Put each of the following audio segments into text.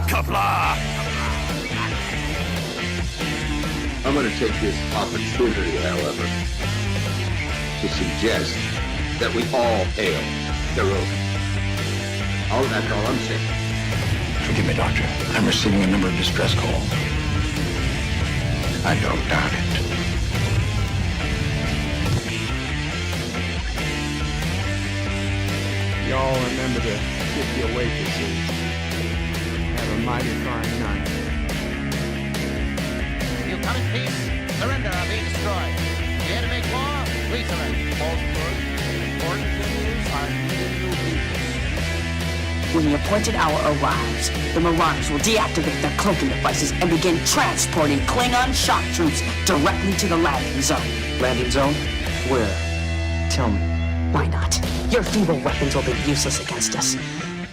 Kapla! I'm going to take this opportunity, however, to suggest that we all hail Hiroki. That's all I'm saying. Forgive me, Doctor. I'm receiving a number of distress calls. I don't doubt it. Y'all remember the 50 waitresses. Have a mighty fine night. You come in peace, surrender or be destroyed. Dare to make war, we surrender. Falsehood, important things are new people. When the appointed hour arrives, the Marauders will deactivate their cloaking devices and begin transporting Klingon shock troops directly to the landing zone. Landing zone? Where? Tell me. Why not? Your feeble weapons will be useless against us.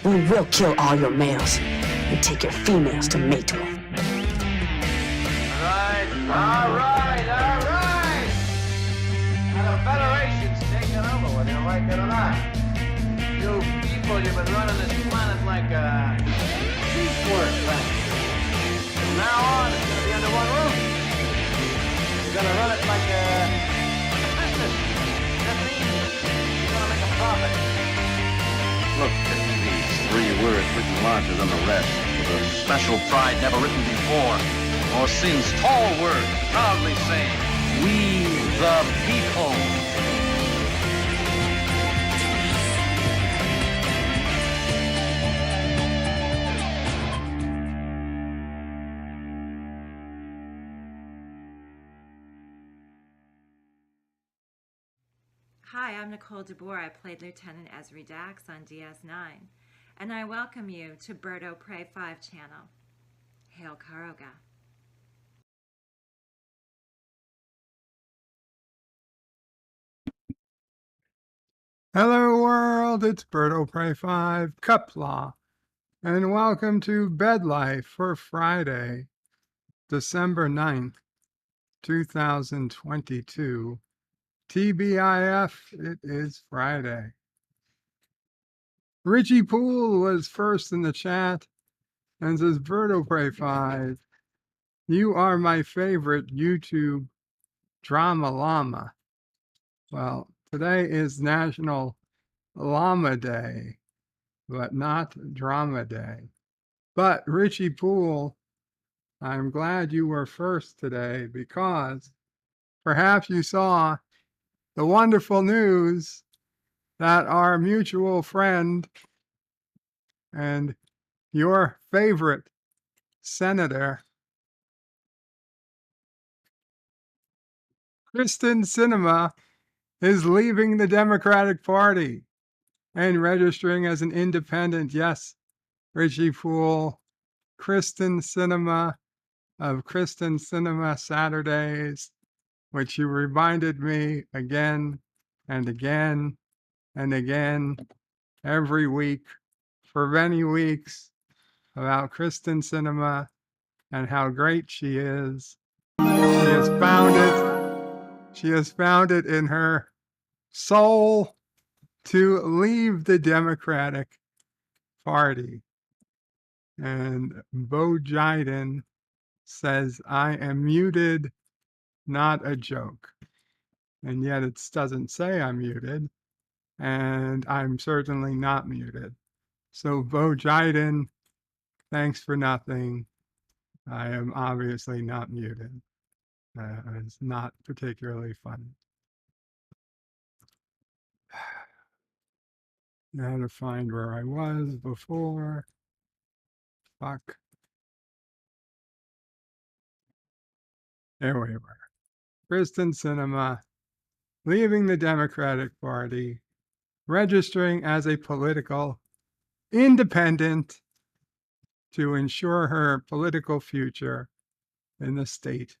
We will kill all your males and take your females to mate with. All right. Now the Federation's taking over, whether you like it or not. You people, you've been running this planet like a piecework planet. From now on, it's going to be under one roof. You're going to run it like a business. That means you're going to make a profit. Look at these 3 words written larger than the rest, with a special pride never written before, or since. Tall words, proudly saying, "We the people." Hi, I'm Nicole DeBoer. I played Lieutenant Esri Dax on DS9, and I welcome you to Birdo Prey 5 channel. Hail Karoga. Hello world, it's Birdo Prey 5, Cuplaw, and welcome to Bed Life for Friday, December 9th, 2022. TBIF, it is Friday. Richie Poole was first in the chat and says, Birdo Prey 5, you are my favorite YouTube drama llama. Well, today is National Llama Day, but not Drama Day. But Richie Poole, I'm glad you were first today because perhaps you saw the wonderful news that our mutual friend and your favorite senator, Kristen Sinema, is leaving the Democratic Party and registering as an independent. Yes, Richie Poole, Kristen Sinema of Kristen Cinema Saturdays, which you reminded me again and again and again every week for many weeks about Kristen Cinema and how great she is. She has found it in her soul to leave the Democratic Party. And Bo Jiden says, I am muted, not a joke. And yet it doesn't say I'm muted, and I'm certainly not muted. So Bo Jiden, thanks for nothing. I am obviously not muted. It's not particularly funny. Now to find where I was before. Fuck. There we were. Kristen Sinema leaving the Democratic Party, registering as a political independent to ensure her political future in the state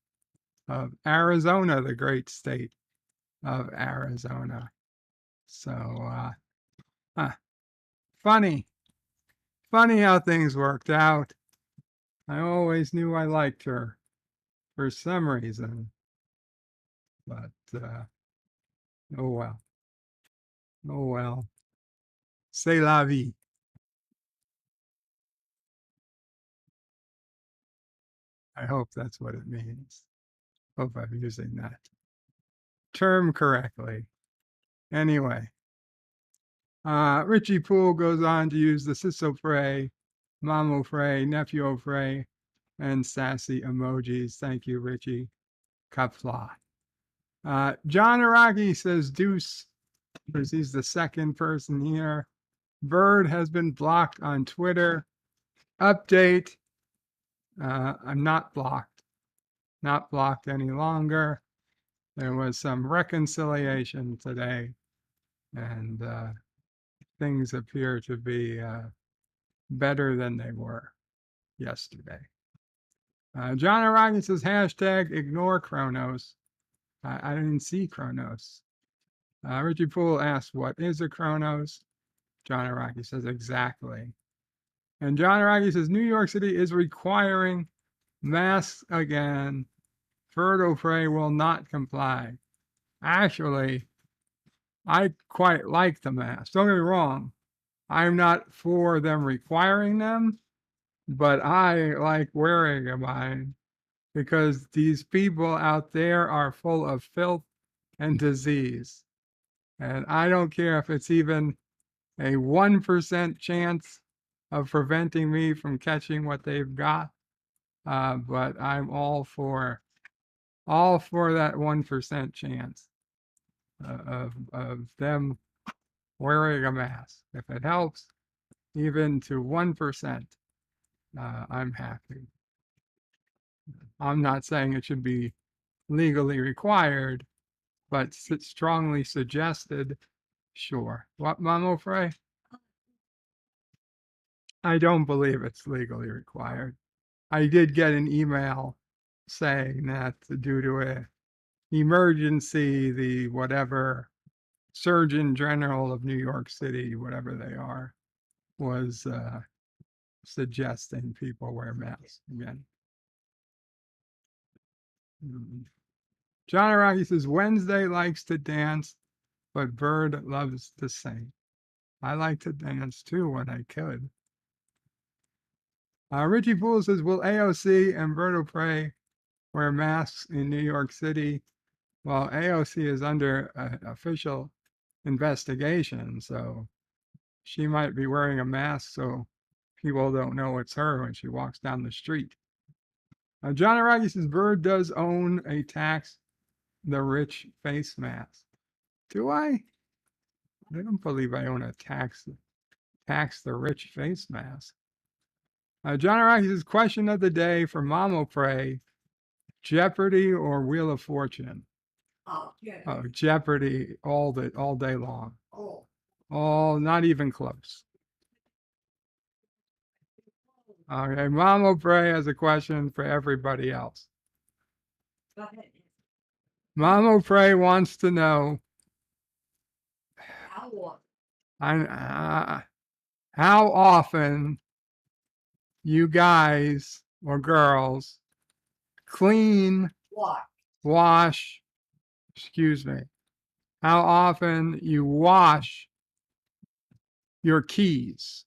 of Arizona, the great state of Arizona. So, funny how things worked out. I always knew I liked her for some reason, but oh well. C'est la vie. I hope that's what it means. Hope I'm using that term correctly. Anyway, Richie Poole goes on to use the Sisso Frey, Mamo Frey, Nephew Frey, and sassy emojis. Thank you, Richie. Kapla. John Araki says deuce, because he's the second person here. Bird has been blocked on Twitter. Update. I'm not blocked. Not blocked any longer. There was some reconciliation today, and things appear to be better than they were yesterday. John Araki says hashtag ignore Kronos. I didn't see Kronos. Richie Poole asks, what is a Kronos? John Araki says, exactly. And John Araki says, New York City is requiring masks again. Fertile Prey will not comply. Actually, I quite like the masks. Don't get me wrong. I'm not for them requiring them, but I like wearing mine because these people out there are full of filth and disease. And I don't care if it's even a 1% chance of preventing me from catching what they've got. But I'm all for that 1% chance of them wearing a mask. If it helps, even to 1%, I'm happy. I'm not saying it should be legally required, but strongly suggested, sure. What, Mamo Frey? I don't believe it's legally required. I did get an email saying that due to a emergency, the whatever Surgeon General of New York City, whatever they are, was suggesting people wear masks again. John Araki says Wednesday likes to dance, but Bird loves to sing. I like to dance too when I could. Richie Poole says, will AOC and Bird of Prey wear masks in New York City? Well, AOC is under official investigation, so she might be wearing a mask so people don't know it's her when she walks down the street. John Araki says Bird does own a tax the rich face mask. Do I? I don't believe I own a tax the rich face mask. John Araki says question of the day for Mamo Prey: Jeopardy or Wheel of Fortune? Jeopardy all day long. Oh, not even close. Okay, Mamo Prey has a question for everybody else. Mamo Prey wants to know how often you guys or girls clean, wash, excuse me, how often you wash your keys,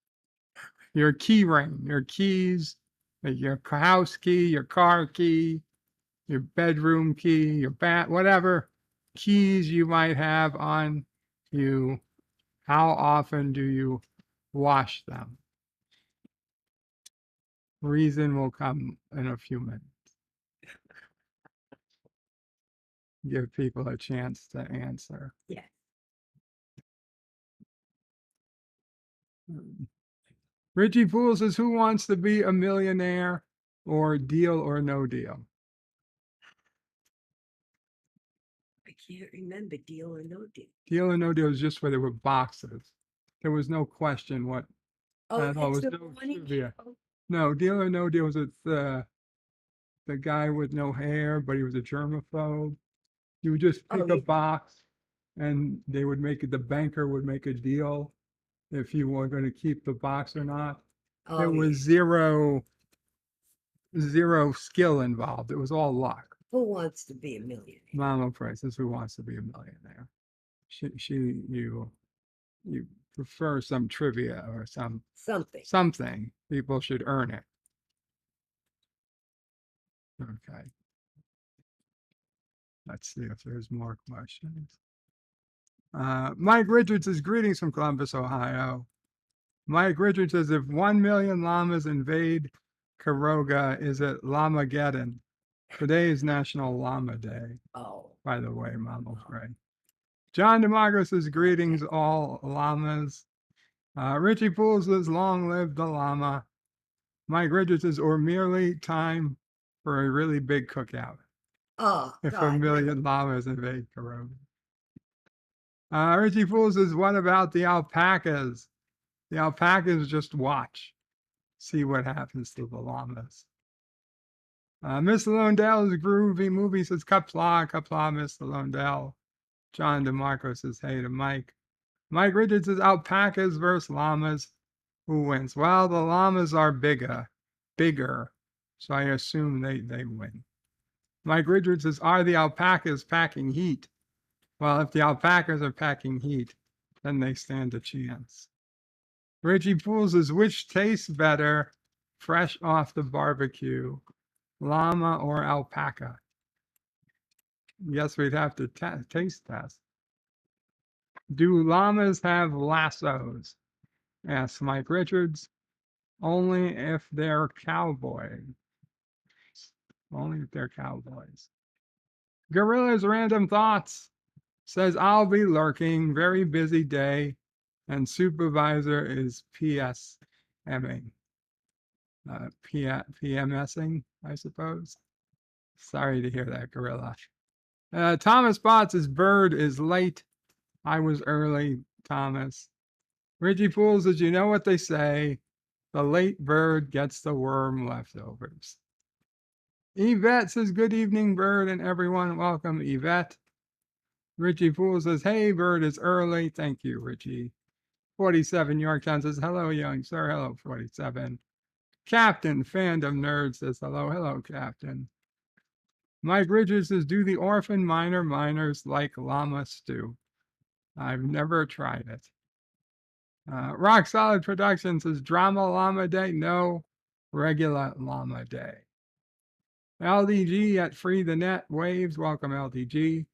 your key ring, your keys, your house key, your car key, your bedroom key, your whatever keys you might have on you. How often do you wash them? Reason will come in a few minutes. Give people a chance to answer. Yeah. Richie Poole says, who wants to be a millionaire or Deal or No Deal? I can't remember Deal or No Deal. Deal or No Deal is just where there were boxes. There was no question what. Oh, was it's no trivia. No, Deal or No Deal was the guy with no hair, but he was a germaphobe. You would just pick a box, and they would the banker would make a deal if you were going to keep the box or not. There was zero skill involved. It was all luck. Who wants to be a millionaire? Mama Price is who wants to be a millionaire. You prefer some trivia or something. People should earn it. Okay. Let's see if there's more questions. Mike Richards says, greetings from Columbus, Ohio. Mike Richards says, if 1 million llamas invade Karoga, is it Llamageddon? Today is National Llama Day. Oh. By the way, Mama Frey. John DeMarco says, greetings, all llamas. Richie Poole says, long live the llama. Mike Richards says, or merely time for a really big cookout. Oh, If God. 1 million llamas invade Karoga. Richie Poole says, what about the alpacas? The alpacas just watch, see what happens to the llamas. Miss Londell's groovy movie says, Kapla, Kapla, Miss Londell. John DeMarco says, hey to Mike. Mike Richards says, alpacas versus llamas. Who wins? Well, the llamas are bigger, so I assume they win. Mike Richards says, are the alpacas packing heat? Well, if the alpacas are packing heat, then they stand a chance. Richie Poole says, which tastes better, fresh off the barbecue, llama or alpaca? Yes, we'd have to taste test. Do llamas have lassos? Asks Mike Richards. Only if they're cowboys. Only if they're cowboys. Gorilla's Random Thoughts says, I'll be lurking, very busy day, and supervisor is PMing. PMSing, I suppose. Sorry to hear that, Gorilla. Thomas Potts' bird is late. I was early, Thomas. Richie Poole says, you know what they say, the late bird gets the worm leftovers. Yvette says, good evening, Bird and everyone. Welcome, Yvette. Richie Poole says, hey, Bird is early. Thank you, Richie. 47 Yorktown says, hello, young sir. Hello, 47. Captain Fandom Nerd says, hello, hello, Captain. Mike Richards says, do the orphan miners like llama stew? I've never tried it. Rock Solid Productions says, drama llama day? No, regular llama day. LDG at Free the Net Waves. Welcome, LDG.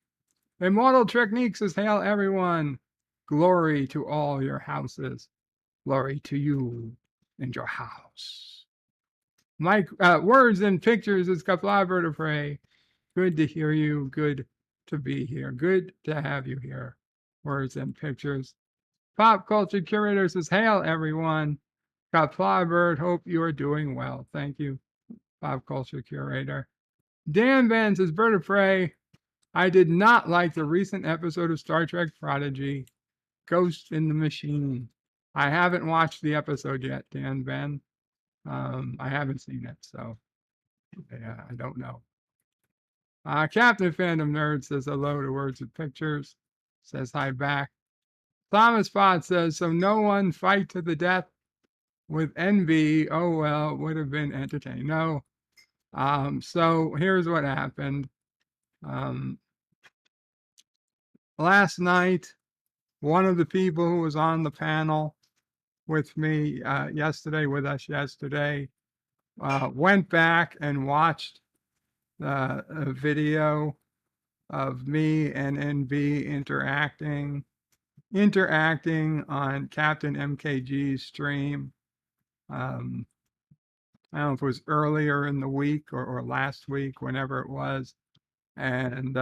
Immortal Technique says, hail everyone. Glory to all your houses. Glory to you and your house. Mike, Words and Pictures is Kapla to Pray. Good to hear you. Good to be here. Good to have you here. Words and Pictures. Pop Culture Curator says, hail everyone. Kapla Bird, hope you are doing well. Thank you, Pop Culture Curator. Dan Van says, Bird of Prey, I did not like the recent episode of Star Trek Prodigy, Ghost in the Machine. I haven't watched the episode yet, Dan Van. I haven't seen it, so yeah, I don't know. Captain Fandom Nerd says hello to Words and Pictures, says hi back. Thomas Potts says, so no one fight to the death with envy. Oh, well, would have been entertaining. No. So here's what happened. Last night, one of the people who was on the panel with me with us yesterday, went back and watched the video of me and NB interacting on Captain MKG's stream. I don't know if it was earlier in the week or last week, whenever it was. And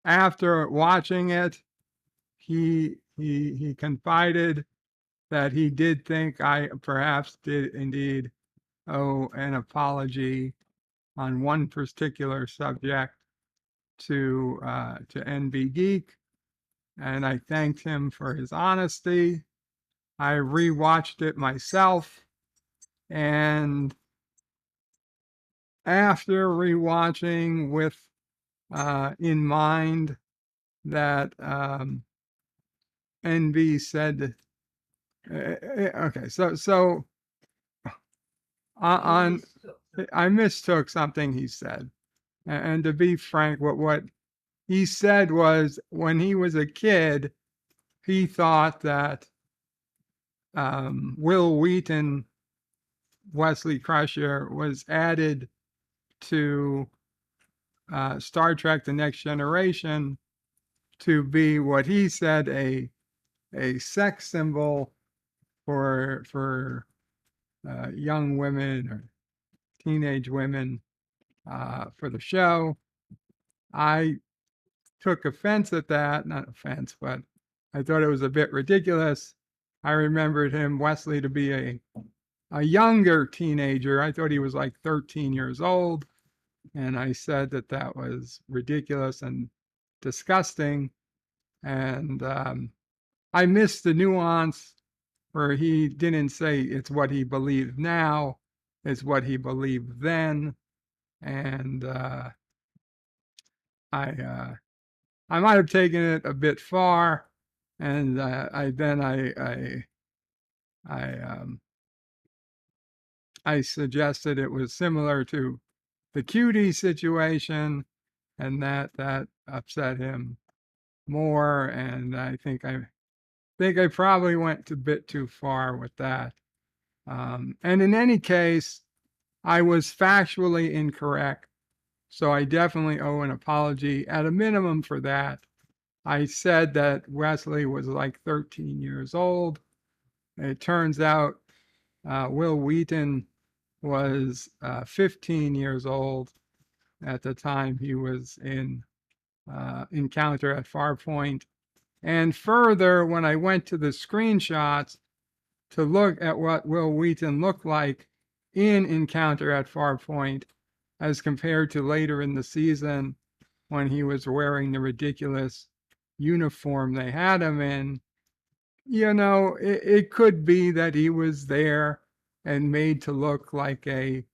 after watching it, he confided that he did think I perhaps did indeed owe an apology on one particular subject to NB Geek, and I thanked him for his honesty. I rewatched it myself, and after rewatching with in mind that NB said, okay, so on I mistook something he said, and to be frank, what he said was when he was a kid, he thought that Will Wheaton, Wesley Crusher, was added to Star Trek: The Next Generation to be what he said a sex symbol for young women or teenage women for the show. I took offense at that, not offense, but I thought it was a bit ridiculous. I remembered him, Wesley, to be a younger teenager. I thought he was like 13 years old. And I said that that was ridiculous and disgusting. And I missed the nuance where he didn't say it's what he believed now, it's what he believed then. And I might have taken it a bit far, and I suggested it was similar to the cutie situation, and that upset him more. And I think I probably went a bit too far with that. And in any case, I was factually incorrect, so I definitely owe an apology at a minimum for that. I said that Wesley was like 13 years old. It turns out Will Wheaton was 15 years old at the time he was in Encounter at Farpoint. And further, when I went to the screenshots to look at what Will Wheaton looked like in Encounter at Farpoint as compared to later in the season when he was wearing the ridiculous uniform they had him in, it could be that he was there and made to look like I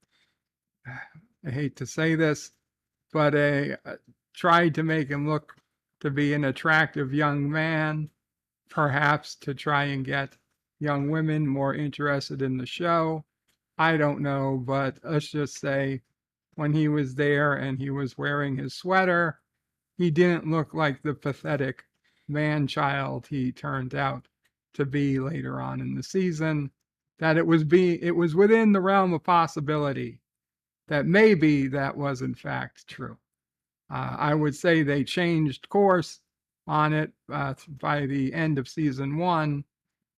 hate to say this, but tried to make him look to be an attractive young man, perhaps to try and get young women more interested in the show. I don't know, but let's just say when he was there and he was wearing his sweater, he didn't look like the pathetic man child he turned out to be later on in the season. That it was within the realm of possibility that maybe that was in fact true. I would say they changed course on it by the end of season 1,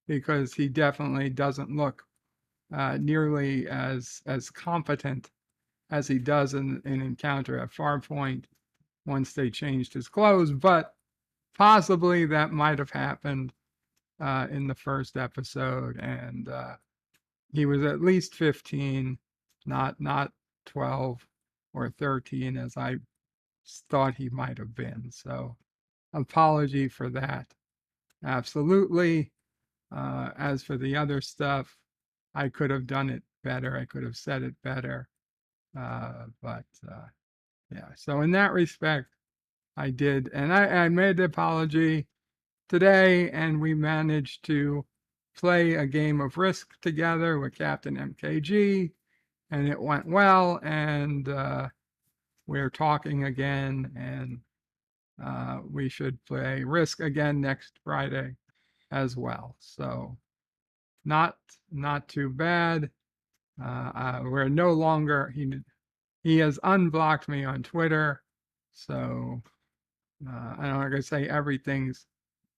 because he definitely doesn't look nearly as competent as he does in Encounter at Farpoint once they changed his clothes. But possibly that might have happened in the first episode, and he was at least 15, not 12 or 13 as I thought he might have been. So apology for that. Absolutely. As for the other stuff, I could have done it better. I could have said it better. But yeah, so in that respect, I did. And I made the apology today, and we managed to play a game of Risk together with Captain MKG, and it went well. And we're talking again, and we should play Risk again next Friday as well. So not too bad. We're no longer, he has unblocked me on Twitter, so I'm not gonna say everything's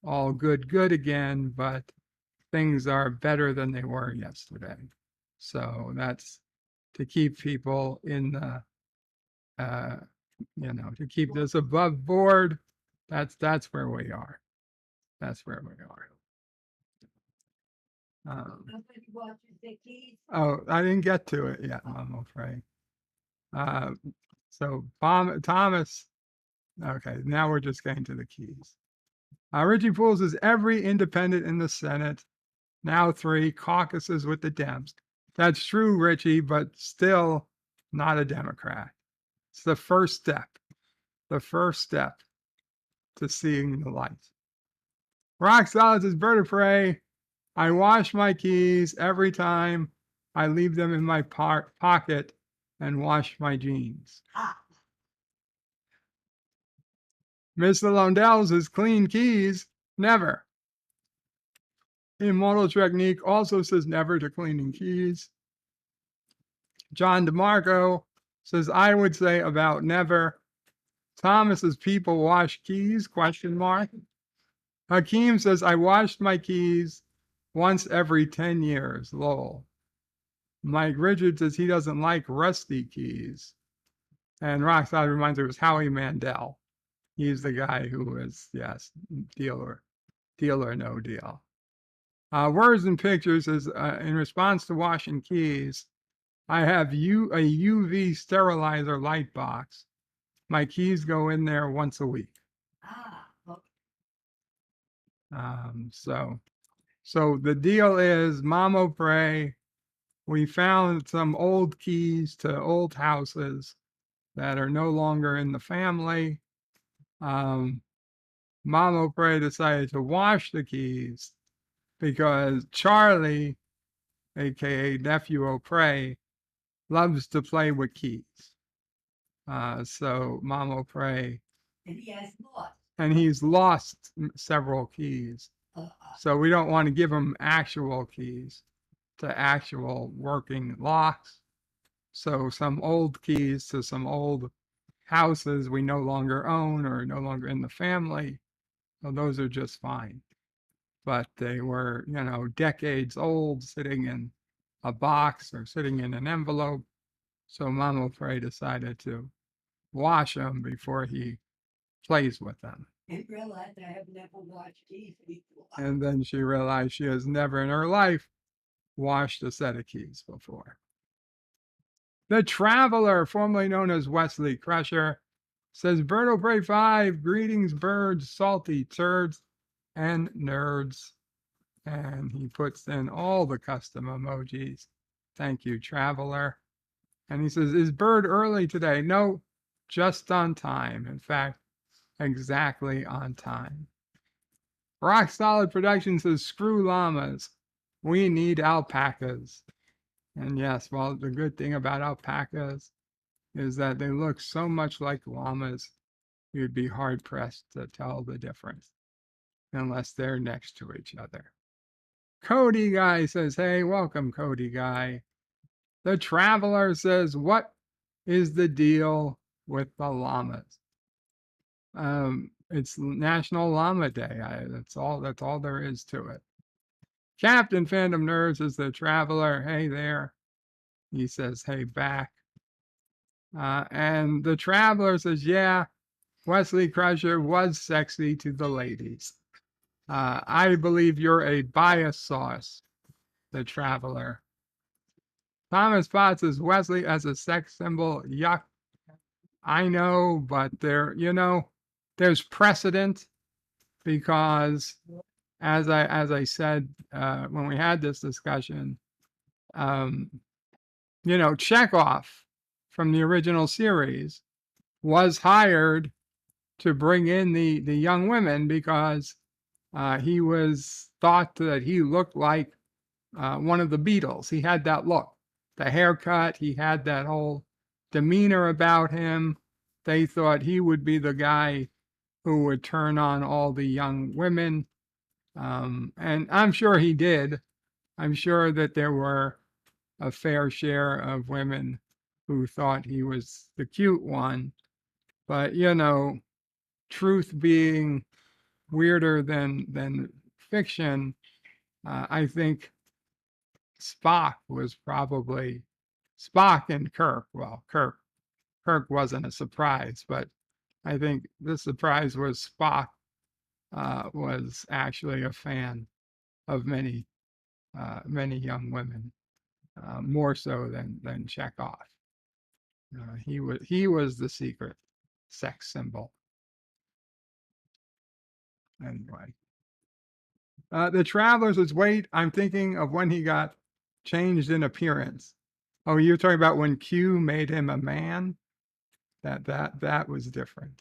all good again, but things are better than they were yesterday. So that's to keep people in the to keep this above board. That's where we are. That's where we are. Oh, I didn't get to it yet, I'm afraid. So Thomas, okay, now we're just getting to the keys. Richie Pools is every independent in the Senate, now 3 caucuses with the Dems. That's true, Richie, but still not a Democrat. It's the first step to seeing the light. Rock Solid is Bird of Prey. I wash my keys every time I leave them in my pocket and wash my jeans. Mr. Londells is clean keys, never. Immortal Technique also says never to cleaning keys. John DeMarco, says, I would say about never. Thomas says, people wash keys, ? Hakeem says, I washed my keys once every 10 years, lol. Mike Richards says he doesn't like rusty keys. And Rockstar reminds her it was Howie Mandel. He's the guy who was, yes, deal or no deal. Words and Pictures is in response to washing keys, I have a UV sterilizer light box. My keys go in there once a week. So the deal is, Mamo Pray, we found some old keys to old houses that are no longer in the family. Mamo Pray decided to wash the keys because Charlie, aka Nephew O'Prey, loves to play with keys. So Mamo Pray, and he's lost several keys. So we don't want to give him actual keys to actual working locks. So some old keys to some old houses we no longer own or no longer in the family, well, those are just fine. But they were, decades old, sitting in a box or sitting in an envelope. So Mama Frey decided to wash them before he plays with them. And realized I have never watched keys before. And then she realized she has never in her life washed a set of keys before. The Traveler, formerly known as Wesley Crusher, says, Bird will pray 5, greetings, birds, salty turds, and nerds. And he puts in all the custom emojis. Thank you, Traveler. And he says, is Bird early today? No, just on time. In fact, exactly on time. Rock Solid Productions says, screw llamas. We need alpacas. And yes, well, the good thing about alpacas is that they look so much like llamas, you'd be hard pressed to tell the difference unless they're next to each other. Cody Guy says, hey, welcome, Cody Guy. The Traveler says, what is the deal with the llamas? It's National Llama Day. That's all there is to it. Captain Phantom Nerds is the Traveler. Hey there. He says, hey back. And the Traveler says, yeah, Wesley Crusher was sexy to the ladies. I believe you're a bias sauce, the Traveler. Thomas Potts says, Wesley as a sex symbol, yuck. I know, but there's precedent because as I said when we had this discussion, Chekhov from the original series was hired to bring in the young women because he was thought that he looked like one of the Beatles. He had that look, the haircut, he had that whole demeanor about him. They thought he would be the guy who would turn on all the young women. And I'm sure he did. I'm sure that there were a fair share of women who thought he was the cute one. But, truth being weirder than fiction, I think Spock and Kirk. Well, Kirk wasn't a surprise, but I think the surprise was Spock was actually a fan of many young women, more so than Chekhov. He was the secret sex symbol. Anyway, the Traveler says, wait, I'm thinking of when he got changed in appearance. Oh, you're talking about when Q made him a man? That was different.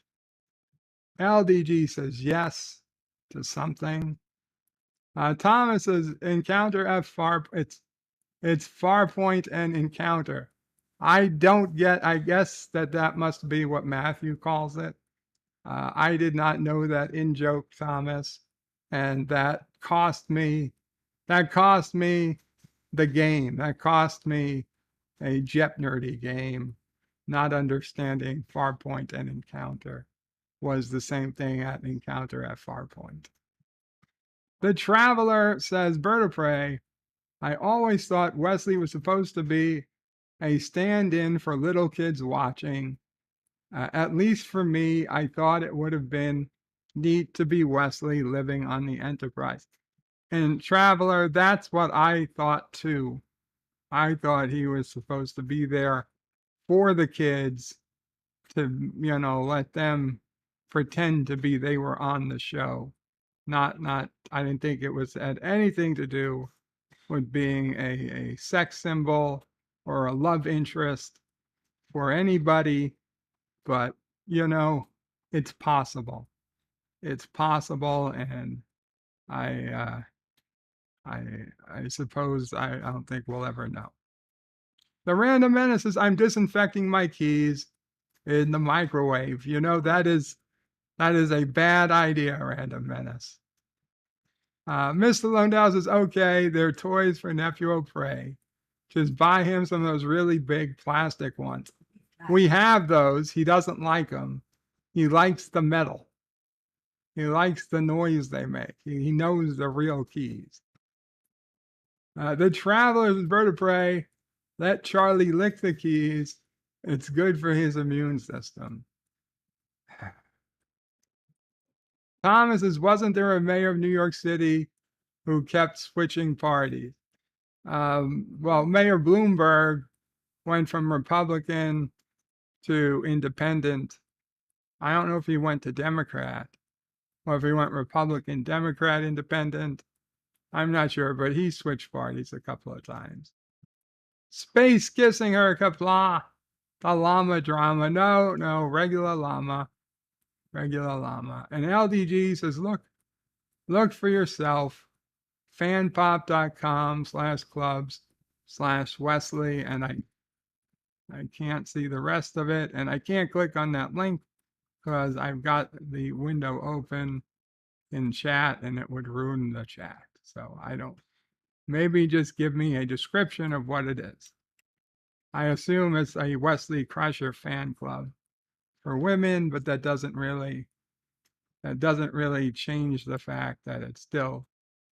LDG says yes to something. Thomas says encounter F far. It's Farpoint and encounter. I guess that must be what Matthew calls it. I did not know that in joke, Thomas, and that cost me the game. That cost me a Jep Nerdy game not understanding Farpoint and Encounter was the same thing at Encounter at Farpoint. The Traveler says, Bird of Prey, I always thought Wesley was supposed to be a stand-in for little kids watching. At least for me, I thought it would have been neat to be Wesley living on the Enterprise. And Traveler, that's what I thought too. I thought he was supposed to be there for the kids to, let them pretend to be they were on the show. Not, I didn't think it had anything to do with being a sex symbol or a love interest for anybody, but it's possible. It's possible, and I I suppose I don't think we'll ever know. The Random Menace says, I'm disinfecting my keys in the microwave. That is a bad idea, Random Menace. Mr. Lundell says, okay, they're toys for Nephew O'Prey. Just buy him some of those really big plastic ones. We have those. He doesn't like them. He likes the metal. He likes the noise they make. He knows the real keys. The Traveler's Bird of Prey, let Charlie lick the keys. It's good for his immune system. Thomas says, wasn't there a mayor of New York City who kept switching parties? Well, Mayor Bloomberg went from Republican to Independent. I don't know if he went to Democrat or if he went Republican, Democrat, Independent. I'm not sure, but he switched parties a couple of times. Space kissing her kapla. The llama drama. No, regular llama. Regular llama. And LDG says, look for yourself. fanpop.com/clubs/Wesley. And I can't see the rest of it. And I can't click on that link because I've got the window open in chat and it would ruin the chat. So I don't, maybe just give me a description of what it is. I assume it's a Wesley Crusher fan club for women, but that doesn't really change the fact that it still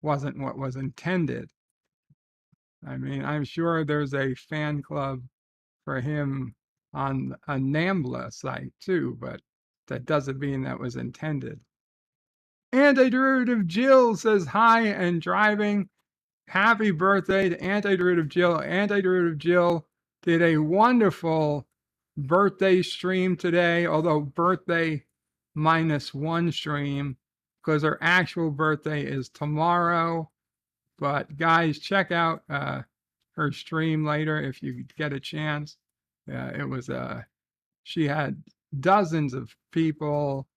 wasn't what was intended. I mean, I'm sure there's a fan club for him on a NAMBLA site too, but that doesn't mean that was intended. Antiderivative Jill says hi and driving. Happy birthday to Antiderivative Jill. Antiderivative Jill did a wonderful birthday stream today, although birthday -1 stream, because her actual birthday is tomorrow. But guys, check out her stream later if you get a chance. It was she had dozens of people,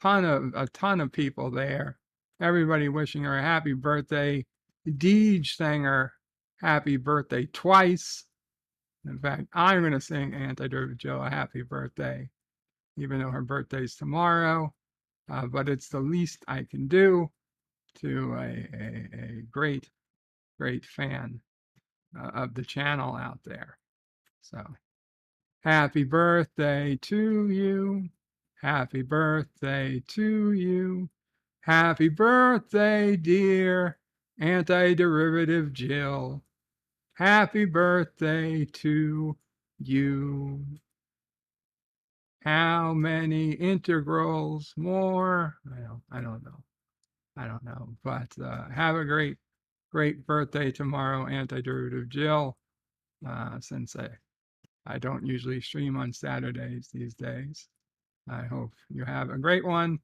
a ton of people there. Everybody wishing her a happy birthday. Deej sang her happy birthday twice. In fact, I'm going to sing Antiderivative Jill a happy birthday, even though her birthday's tomorrow. But it's the least I can do to a great fan of the channel out there. So, happy birthday to you. Happy birthday to you. Happy birthday, dear Antiderivative Jill. Happy birthday to you. How many integrals more? I don't know. But have a great birthday tomorrow, Antiderivative Jill. Since I don't usually stream on Saturdays these days. I hope you have a great one.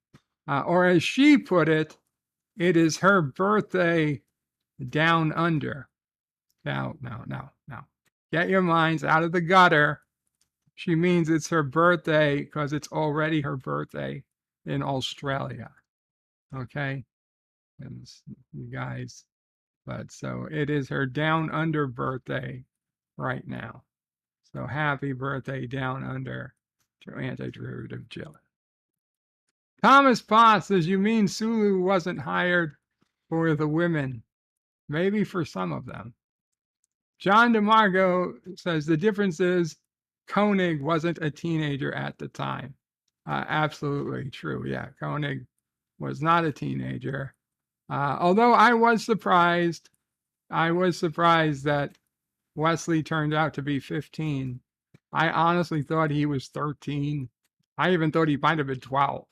Or as she put it, it is her birthday down under. Now. Get your minds out of the gutter. She means it's her birthday because it's already her birthday in Australia. Okay? And you guys, but so it is her down under birthday right now. So happy birthday down under to Antiderivative Jill. Thomas Potts says, you mean Sulu wasn't hired for the women? Maybe for some of them. John DeMargo says the difference is Koenig wasn't a teenager at the time. Absolutely true. Yeah, Koenig was not a teenager. Although I was surprised that Wesley turned out to be 15. I honestly thought he was 13. I even thought he might have been 12.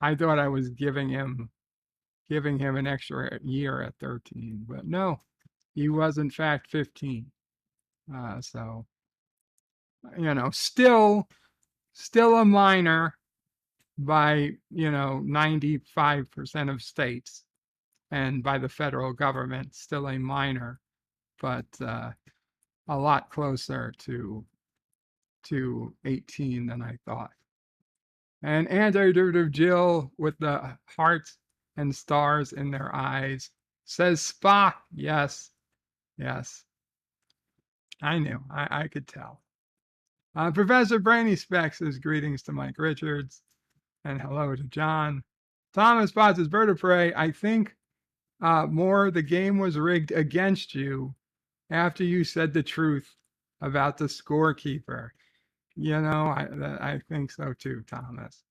I thought I was giving him an extra year at 13, but no, he was in fact 15. So still a minor by 95% of states, and by the federal government, still a minor, but a lot closer to 18 than I thought. And anti-derivative Jill with the hearts and stars in their eyes says Spock. Yes, yes. I knew. I could tell. Professor Brainy Specs says greetings to Mike Richards and hello to John. Thomas Potts says Bird of Prey. I think more the game was rigged against you after you said the truth about the scorekeeper. I think so too, Thomas.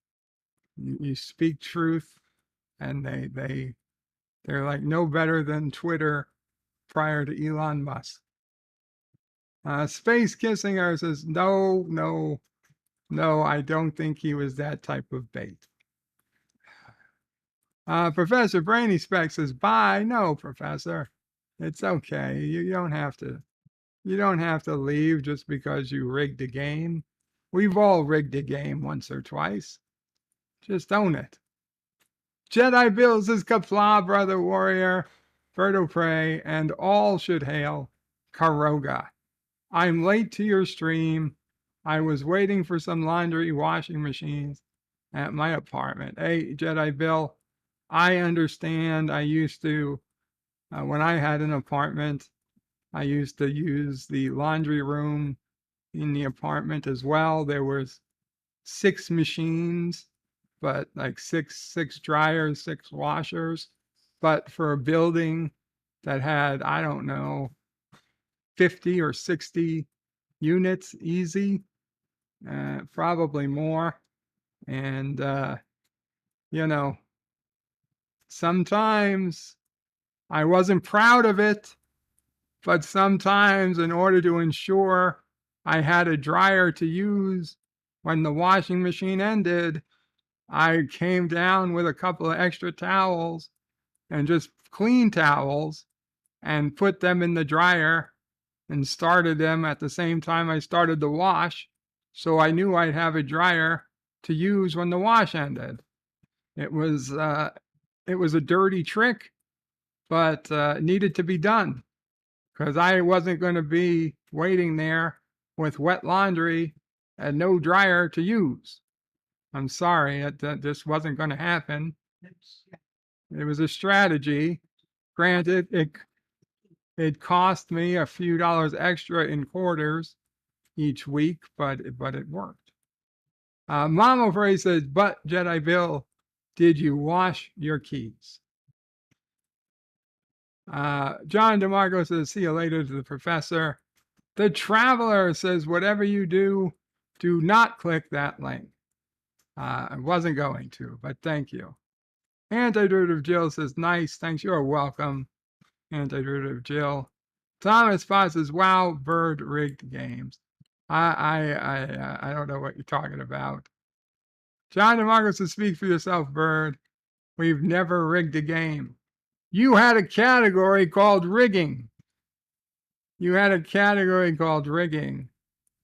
You speak truth, and they're like no better than Twitter prior to Elon Musk. Space Kissinger says no, I don't think he was that type of bait. Professor Brainy Specs says bye. No, Professor, it's okay. You don't have to. You don't have to leave just because you rigged a game. We've all rigged a game once or twice. Just own it. Jedi Bill says Kapla, brother warrior, bird of prey, and all should hail Karoga. I'm late to your stream. I was waiting for some laundry washing machines at my apartment. Hey, Jedi Bill, I understand. I used to, when I had an apartment, I used to use the laundry room in the apartment as well. There was 6 machines, but like six dryers, 6 washers. But for a building that had, I don't know, 50 or 60 units easy, probably more. And, sometimes I wasn't proud of it, but sometimes in order to ensure I had a dryer to use when the washing machine ended, I came down with a couple of extra towels and just clean towels and put them in the dryer and started them at the same time I started the wash. So I knew I'd have a dryer to use when the wash ended. It was a dirty trick, but needed to be done because I wasn't going to be waiting there with wet laundry and no dryer to use. I'm sorry, that just wasn't going to happen. It was a strategy. Granted, it cost me a few dollars extra in quarters each week, but it worked. Mama Frey says, but Jedi Bill, did you wash your keys? John DeMarco says, see you later to the professor. The Traveler says, whatever you do, do not click that link. I wasn't going to, but thank you. Anti-Derivative Jill says, nice, thanks, you're welcome. Anti-Derivative Jill. Thomas Foss says, wow, bird rigged games. I don't know what you're talking about. John DeMarco says, speak for yourself, bird. We've never rigged a game. You had a category called rigging. You had a category called rigging.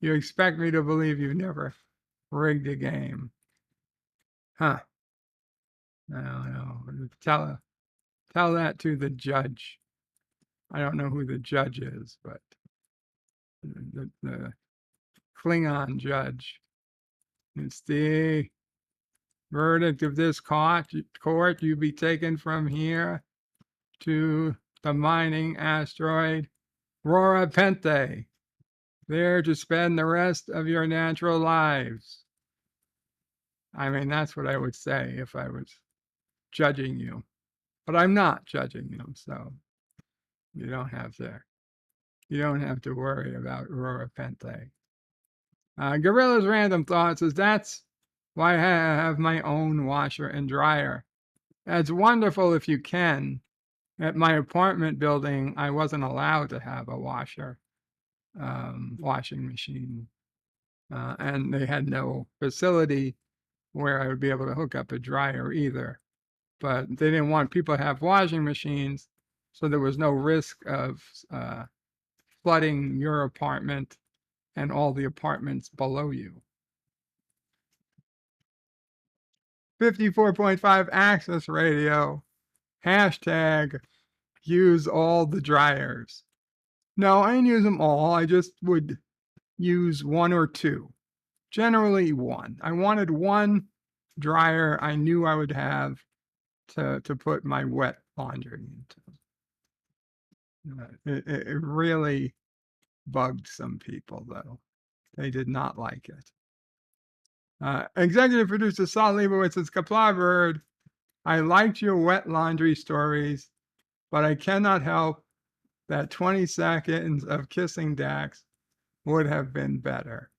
You expect me to believe you've never rigged a game. Huh. I don't know. Tell that to the judge. I don't know who the judge is, but the Klingon judge. It's the verdict of this court. You be taken from here to the mining asteroid Rora Pente, there to spend the rest of your natural lives. I mean, that's what I would say if I was judging you, but I'm not judging you, so you don't have to worry about Rora Pente. Gorilla's Random Thoughts says, that's why I have my own washer and dryer. It's wonderful if you can. At my apartment building, I wasn't allowed to have a washing machine. And they had no facility where I would be able to hook up a dryer either. But they didn't want people to have washing machines, so there was no risk of flooding your apartment and all the apartments below you. 54.5 Access Radio. Hashtag use all the dryers. No, I didn't use them all. I just would use one or two. Generally one. I wanted one dryer I knew I would have to put my wet laundry into. It really bugged some people, though. They did not like it. Executive producer Saul Leibowitz says, Kapla Bird, I liked your wet laundry stories, but I cannot help that 20 seconds of kissing Dax would have been better.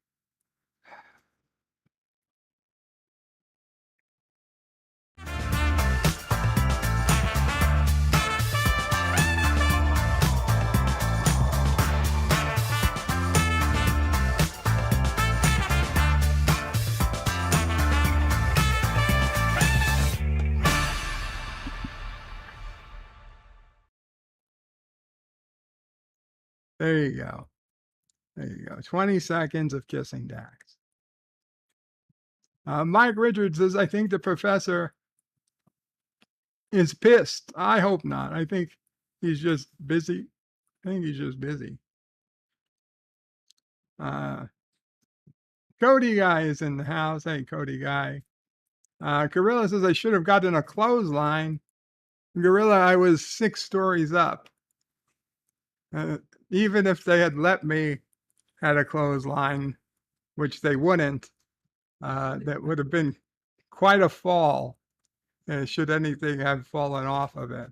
There you go. There you go. 20 seconds of kissing Dax. Mike Richards says, I think the professor is pissed. I hope not. I think he's just busy. I think he's just busy. Cody Guy is in the house. Hey, Cody Guy. Gorilla says, I should have gotten a clothesline. Gorilla, I was 6 stories up. Even if they had let me had a clothesline, which they wouldn't, that would have been quite a fall, should anything have fallen off of it.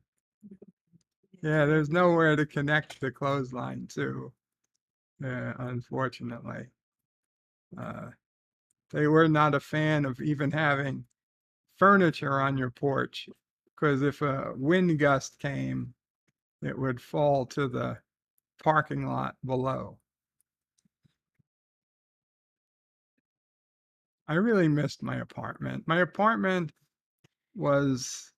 Yeah, there's nowhere to connect the clothesline to, unfortunately. They were not a fan of even having furniture on your porch, because if a wind gust came, it would fall to the parking lot below. I really missed my apartment. My apartment was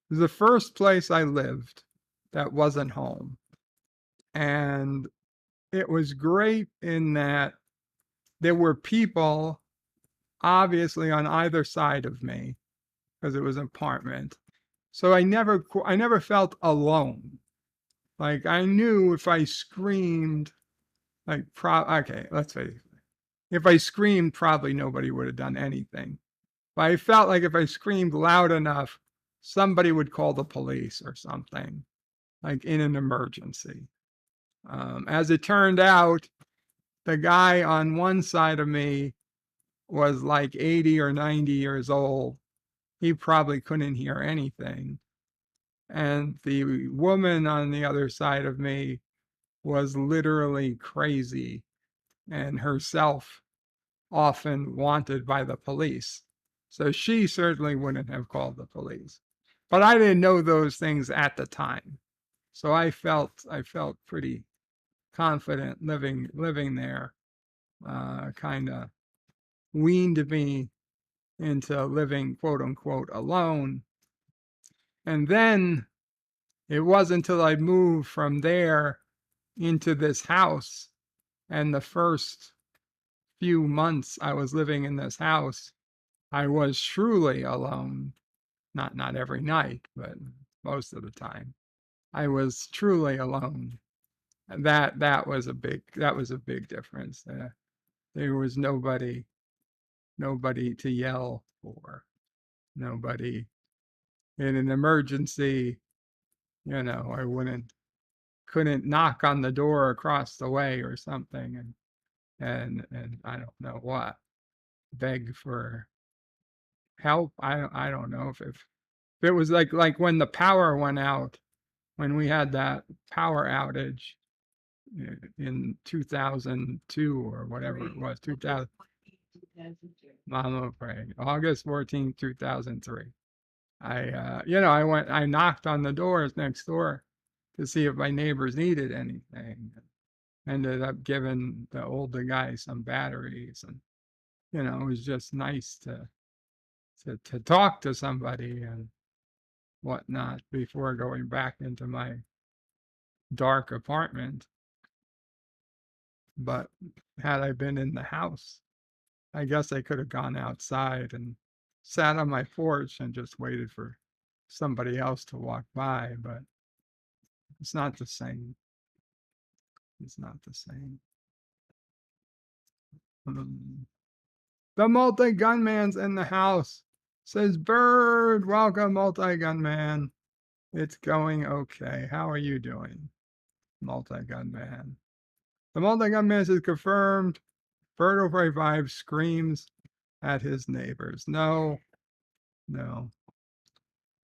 the first place I lived that wasn't home. And it was great in that there were people obviously on either side of me, because it was an apartment. So I never felt alone. Like, I knew if I screamed, like, okay, let's face it. If I screamed, probably nobody would have done anything. But I felt like if I screamed loud enough, somebody would call the police or something, like in an emergency. As it turned out, the guy on one side of me was like 80 or 90 years old. He probably couldn't hear anything. And the woman on the other side of me was literally crazy and herself often wanted by the police. So she certainly wouldn't have called the police. But I didn't know those things at the time. So I felt pretty confident living there. Kind of weaned me into living, quote unquote, alone. And then it wasn't until I moved from there into this house, and the first few months I was living in this house, I was truly alone. Not every night, but most of the time. I was truly alone. And that was a big difference. There was nobody to yell for, nobody in an emergency. I couldn't knock on the door across the way or something, and I don't know what, beg for help. I don't know if it was like when the power went out, when we had that power outage, in 2002 or whatever it was, 2000. Mama prayed. August 14th, 2003. I knocked on the doors next door to see if my neighbors needed anything. Ended up giving the older guy some batteries, and it was just nice to talk to somebody and whatnot before going back into my dark apartment. But had I been in the house, I guess I could have gone outside and sat on my porch and just waited for somebody else to walk by, but it's not the same. It's not the same. The multi-gunman's in the house. Says Bird, welcome, multi-gunman. It's going okay. How are you doing, multi-gunman? The multi-gunman says confirmed. Bird 045 screams at his neighbors. No.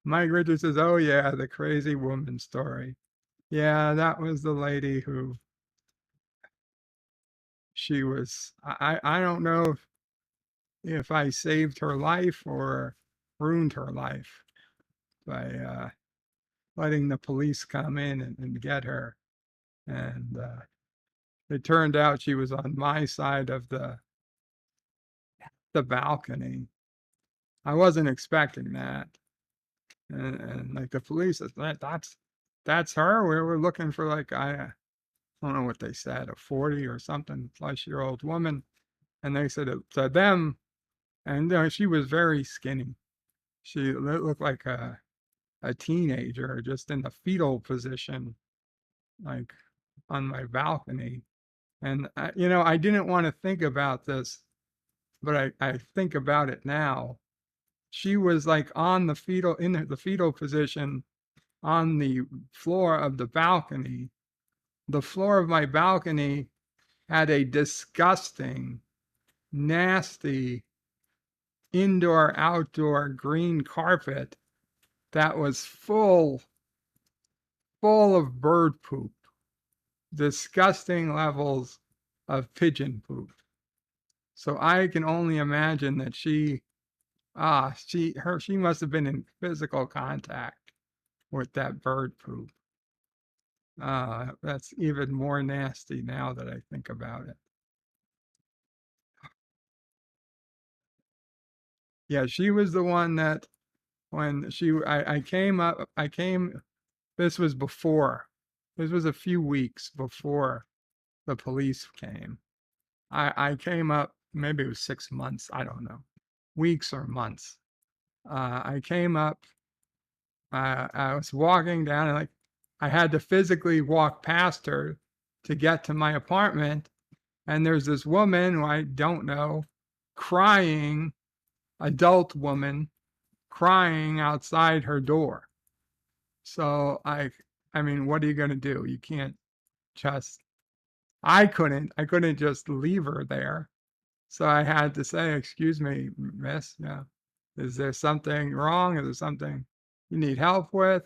Mike Richards says, oh yeah, the crazy woman story. Yeah, that was the lady who she was, I don't know if I saved her life or ruined her life by letting the police come in and get her. And it turned out she was on my side of the balcony. I wasn't expecting that. And like the police said, that's her. We were looking for like, I don't know what they said, a 40 or something plus year old woman. And they said it to them, and she was very skinny. She looked like a teenager, just in the fetal position, like on my balcony. And I didn't want to think about this, but I think about it now. She was like on the fetal, in the fetal position on the floor of the balcony. The floor of my balcony had a disgusting, nasty indoor outdoor green carpet that was full of bird poop, disgusting levels of pigeon poop. So I can only imagine that she must have been in physical contact with that bird poop. That's even more nasty now that I think about it. Yeah, she was the one that when I came, this was a few weeks before the police came. I came up, maybe it was 6 months, I don't know, weeks or months. I came up, I was walking down, and like I had to physically walk past her to get to my apartment. And there's this woman who I don't know, crying, adult woman, crying outside her door. So I mean, what are you going to do? You can't just, I couldn't just leave her there. So I had to say, excuse me, miss, yeah, is there something wrong? Is there something you need help with?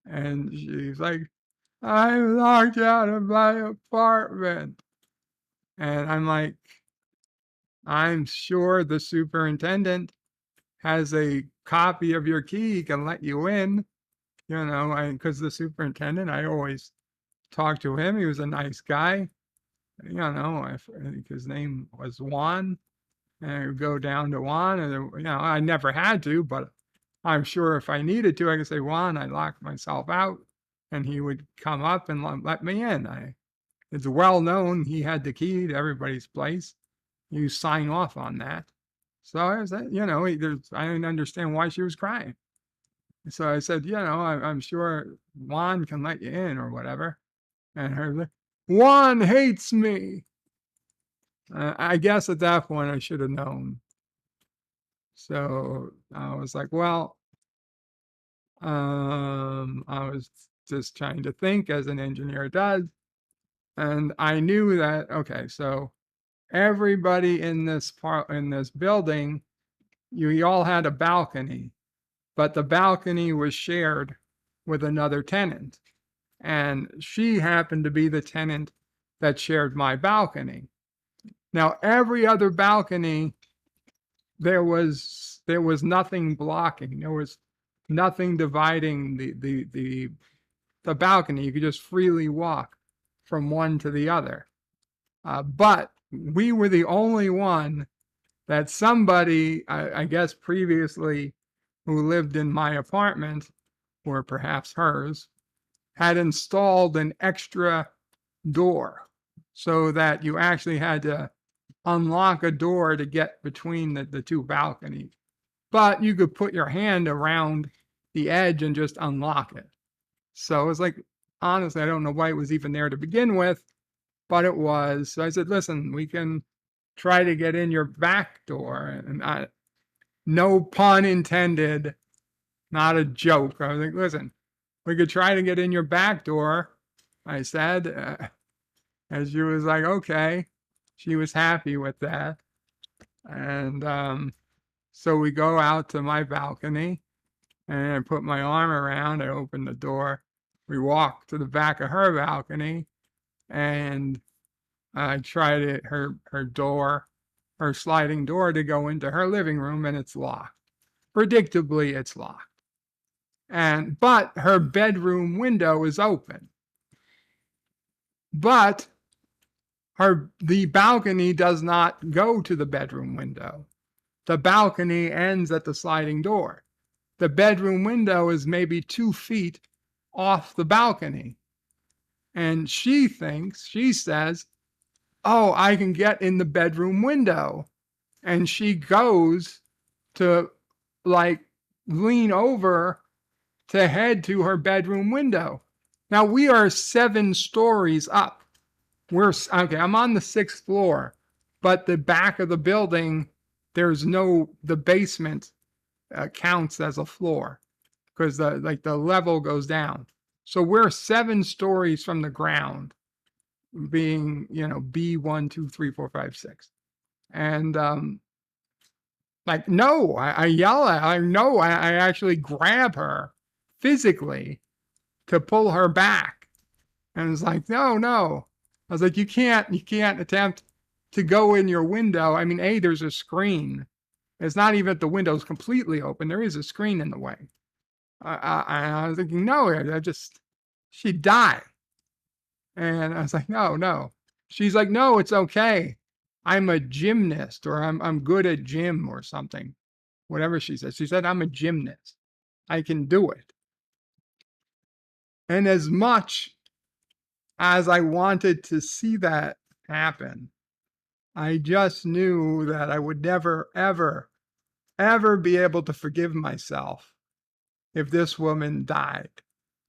And she's like, I'm locked out of my apartment. And I'm like, I'm sure the superintendent has a copy of your key, he can let you in, because the superintendent, I always talk to him. He was a nice guy. I think his name was Juan. And I would go down to Juan, and I never had to, but I'm sure if I needed to, I could say, Juan, I locked myself out, and he would come up and let me in. It's well known he had the key to everybody's place. You sign off on that. So I said, I didn't understand why she was crying. So I said, I'm sure Juan can let you in or whatever. And her like, Juan hates me. I guess at that point I should have known. So I was like, well, I was just trying to think as an engineer does. And I knew that, okay, so everybody in this building, you all had a balcony, but the balcony was shared with another tenant. and she happened to be the tenant that shared my balcony. Now, every other balcony, there was nothing blocking. There was nothing dividing the balcony. You could just freely walk from one to the other. But we were the only one that somebody, I guess previously, who lived in my apartment, or perhaps hers, had installed an extra door so that you actually had to unlock a door to get between the two balconies. But you could put your hand around the edge and just unlock it. So it's like, honestly, I don't know why it was even there to begin with, but it was. So I said, listen, we can try to get in your back door. And no pun intended, not a joke. I was like, listen, we could try to get in your back door, I said. And she was like, okay. She was happy with that. And so we go out to my balcony, and I put my arm around, I opened the door. We walk to the back of her balcony, and I tried her door, her sliding door to go into her living room, and it's locked. Predictably, it's locked. But her bedroom window is open. But the balcony does not go to the bedroom window. The balcony ends at the sliding door. The bedroom window is maybe 2 feet off the balcony. And she says, oh, I can get in the bedroom window. And she goes to like lean over to head to her bedroom window. Now we are 7 stories up. I'm on the 6th floor, but the back of the building, the basement counts as a floor because the level goes down. So we're 7 stories from the ground, being, B1, 2, 3, 4, 5, 6. And no, I yell at her. No, I actually grab her physically to pull her back. And it's like, no. I was like, you can't attempt to go in your window. I mean, there's a screen. It's not even that the window's completely open. There is a screen in the way. I was thinking, no, she'd die. And I was like, no. She's like, no, it's okay. I'm a gymnast, or I'm good at gym or something. Whatever she said. She said, I'm a gymnast. I can do it. And as much as I wanted to see that happen, I just knew that I would never, ever, ever be able to forgive myself if this woman died.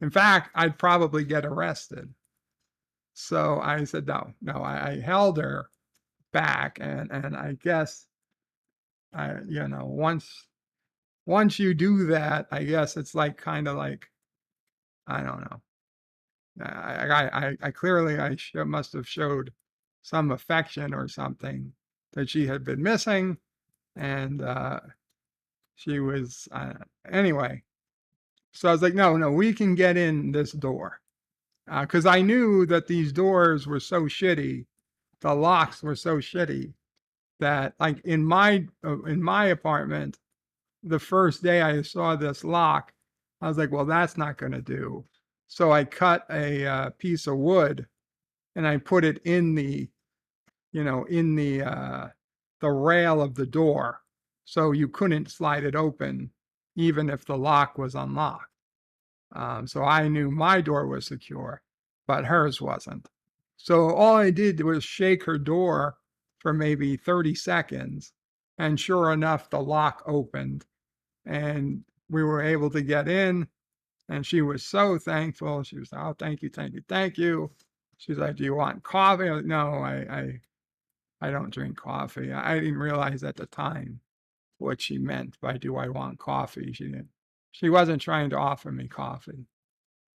In fact, I'd probably get arrested. So I said, no, I held her back. And I guess, once you do that, I guess it's kind of like, I don't know. I clearly, must have showed some affection or something that she had been missing. And she was, anyway. So I was like, no, we can get in this door. Because I knew that these doors were so shitty, the locks were so shitty, that like in my apartment, the first day I saw this lock, I was like, well, that's not going to do. So I cut a piece of wood and I put it in the rail of the door, so you couldn't slide it open even if the lock was unlocked. So I knew my door was secure, but hers wasn't. So all I did was shake her door for maybe 30 seconds. And sure enough, the lock opened and we were able to get in. And she was so thankful. She was, oh, thank you, thank you, thank you. She's like, do you want coffee? I was like, no, I don't drink coffee. I didn't realize at the time what she meant by do I want coffee. She wasn't trying to offer me coffee,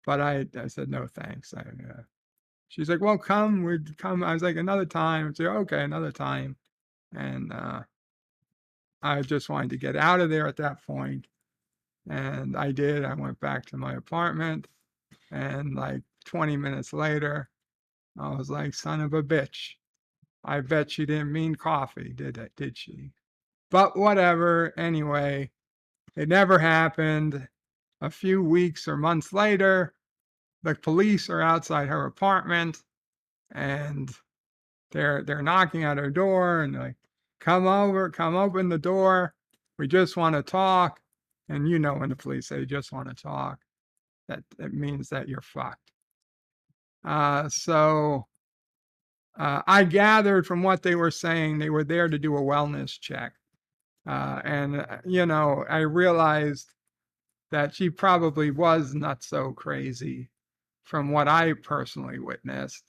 but I said, no, thanks. She's like, well, we'd come. I was like, another time. I said, okay, another time. And I just wanted to get out of there at that point. And I did. I went back to my apartment. And like 20 minutes later, I was like, son of a bitch. I bet she didn't mean coffee, did she? But whatever. Anyway, it never happened. A few weeks or months later, the police are outside her apartment and they're knocking at her door and they're like, come over, come open the door. We just want to talk. And you know, when the police say just want to talk, that it means that you're fucked. So I gathered from what they were saying, they were there to do a wellness check. You know, I realized that she probably was not so crazy from what I personally witnessed.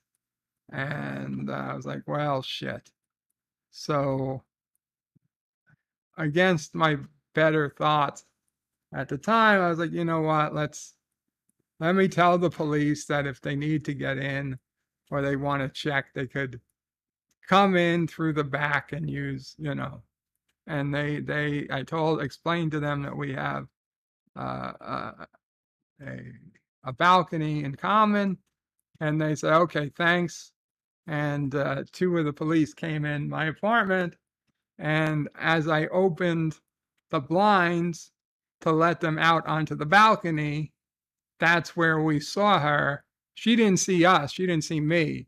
And I was like, well, shit. So, against my better thoughts at the time, I was like, you know what? Let me tell the police that if they need to get in or they want to check, they could come in through the back and use, you know. And I explained to them that we have uh, a balcony in common, and they said, okay, thanks. And two of the police came in my apartment, and as I opened the blinds to let them out onto the balcony, that's where we saw her. She didn't see us, she didn't see me,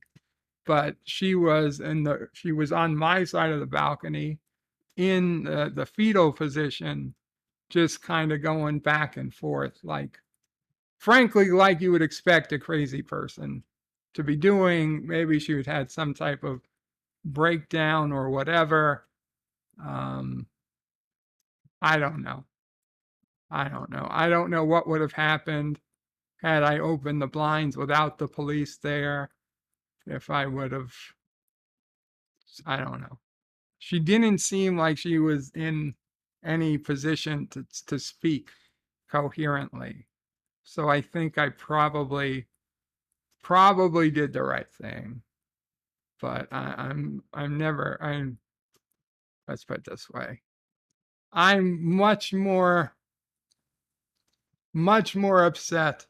but she was on my side of the balcony in the fetal position, just kind of going back and forth, like, frankly, like you would expect a crazy person to be doing. Maybe she had had some type of breakdown or whatever. I don't know. I don't know what would have happened had I opened the blinds without the police there. If I would have, I don't know. She didn't seem like she was in any position to speak coherently. So I think I probably did the right thing. But let's put it this way. I'm much more upset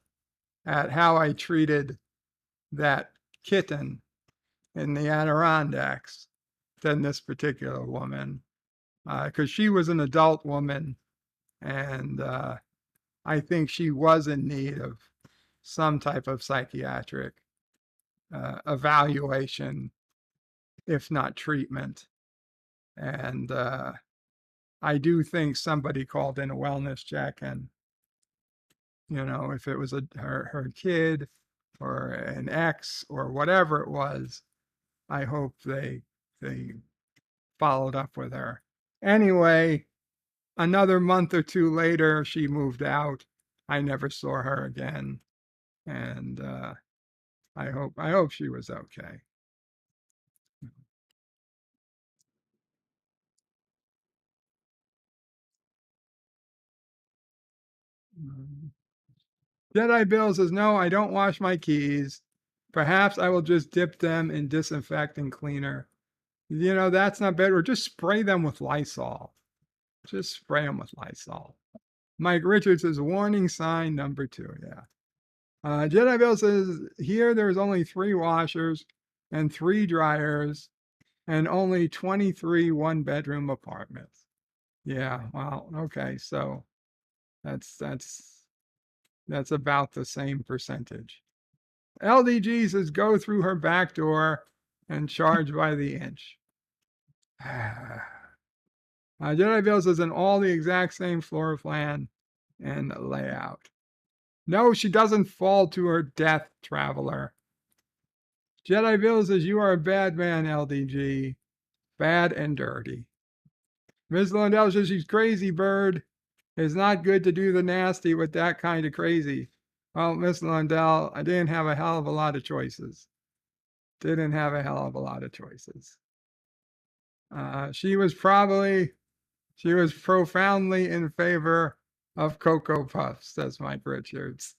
at how I treated that kitten in the Adirondacks than this particular woman, because she was an adult woman, and I think she was in need of some type of psychiatric evaluation, if not treatment. And I do think somebody called in a wellness check, and you know, if it was her kid or an ex or whatever it was, I hope they followed up with her. Anyway, another month or two later, she moved out. I never saw her again, and I hope she was okay. Jedi Bill says, no, I don't wash my keys. Perhaps I will just dip them in disinfectant cleaner. You know, that's not better. Just spray them with Lysol. Just spray them with Lysol. Mike Richards says, warning sign number 2. Yeah. Jedi Bill says, here there's only 3 washers and 3 dryers and only 23 one-bedroom apartments. Yeah, well, okay, so that's about the same percentage. LDG says, go through her back door and charge by the inch. Jedi Bill says, in all the exact same floor plan and layout. No, she doesn't fall to her death, traveler. Jedi Bill says, you are a bad man, LDG. Bad and dirty. Ms. Lundell says, she's crazy, bird. It's not good to do the nasty with that kind of crazy. Well, Miss Lundell, I didn't have a hell of a lot of choices. She was profoundly in favor of Cocoa Puffs, says Mike Richards.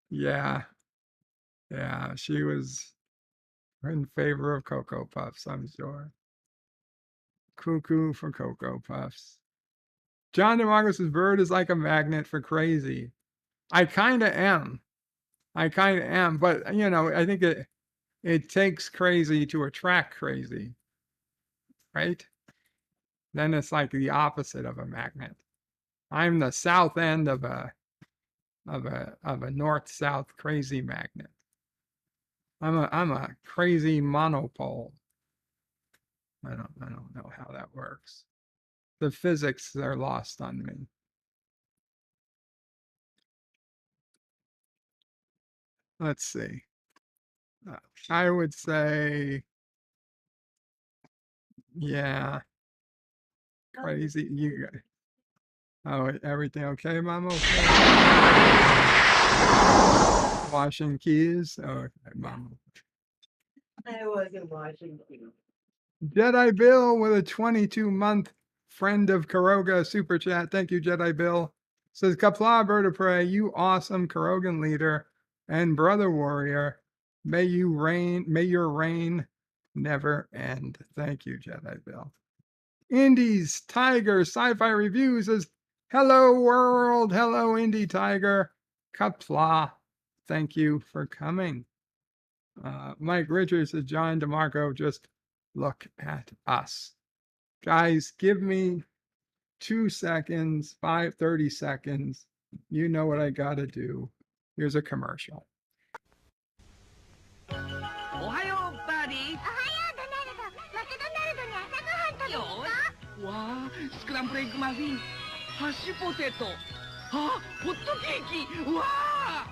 Yeah, she was in favor of Cocoa Puffs, I'm sure. Cuckoo for Cocoa Puffs. John DeMarco says, bird is like a magnet for crazy. I kind of am. I kind of am, but you know, I think it takes crazy to attract crazy, right? Then it's like the opposite of a magnet. I'm the south end of a north-south crazy magnet. I'm a crazy monopole. I don't know how that works. The physics are lost on me. Let's see. I would say, yeah, crazy. You, oh, everything okay, Mom? Okay. Washing keys. Oh, okay, Mom. I wasn't watching you. Jedi Bill with a 22-month friend of Karoga super chat. Thank you, Jedi Bill. Says Kapla Bird of Prey, you awesome Karogan leader and brother warrior. May your reign never end. Thank you, Jedi Bill. Indies Tiger Sci-Fi Review says, hello world, hello Indie Tiger. Kapla, thank you for coming. Mike Richards says, John DeMarco, just look at us. Guys, give me 2 seconds, 30 seconds. You know what I gotta do. Here's a commercial. おはようバディ。おはようドナルド。マクドナルドに朝ごはん食べに行こう。わあ、スクランブルエッグマフィン、ハッシュポテト、あ、ホットケーキ、わあ。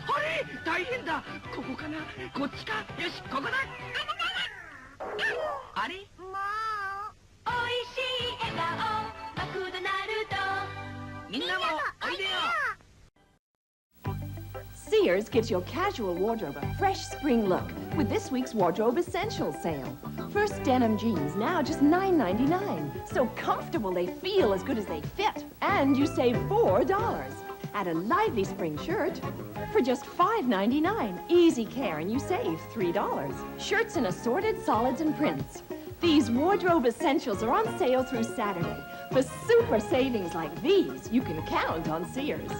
あれ、大変だ。ここかな、こっちか。よし、ここだ。あれ？もう。おいしい笑顔、マクドナルド。みんなもおいでよ。Sears gives your casual wardrobe a fresh spring look with this week's Wardrobe Essentials sale. First denim jeans now just $9.99. So comfortable they feel as good as they fit. And you save $4. Add a lively spring shirt for just $5.99. Easy care and you save $3. Shirts in assorted solids and prints. These Wardrobe Essentials are on sale through Saturday. For super savings like these, you can count on Sears.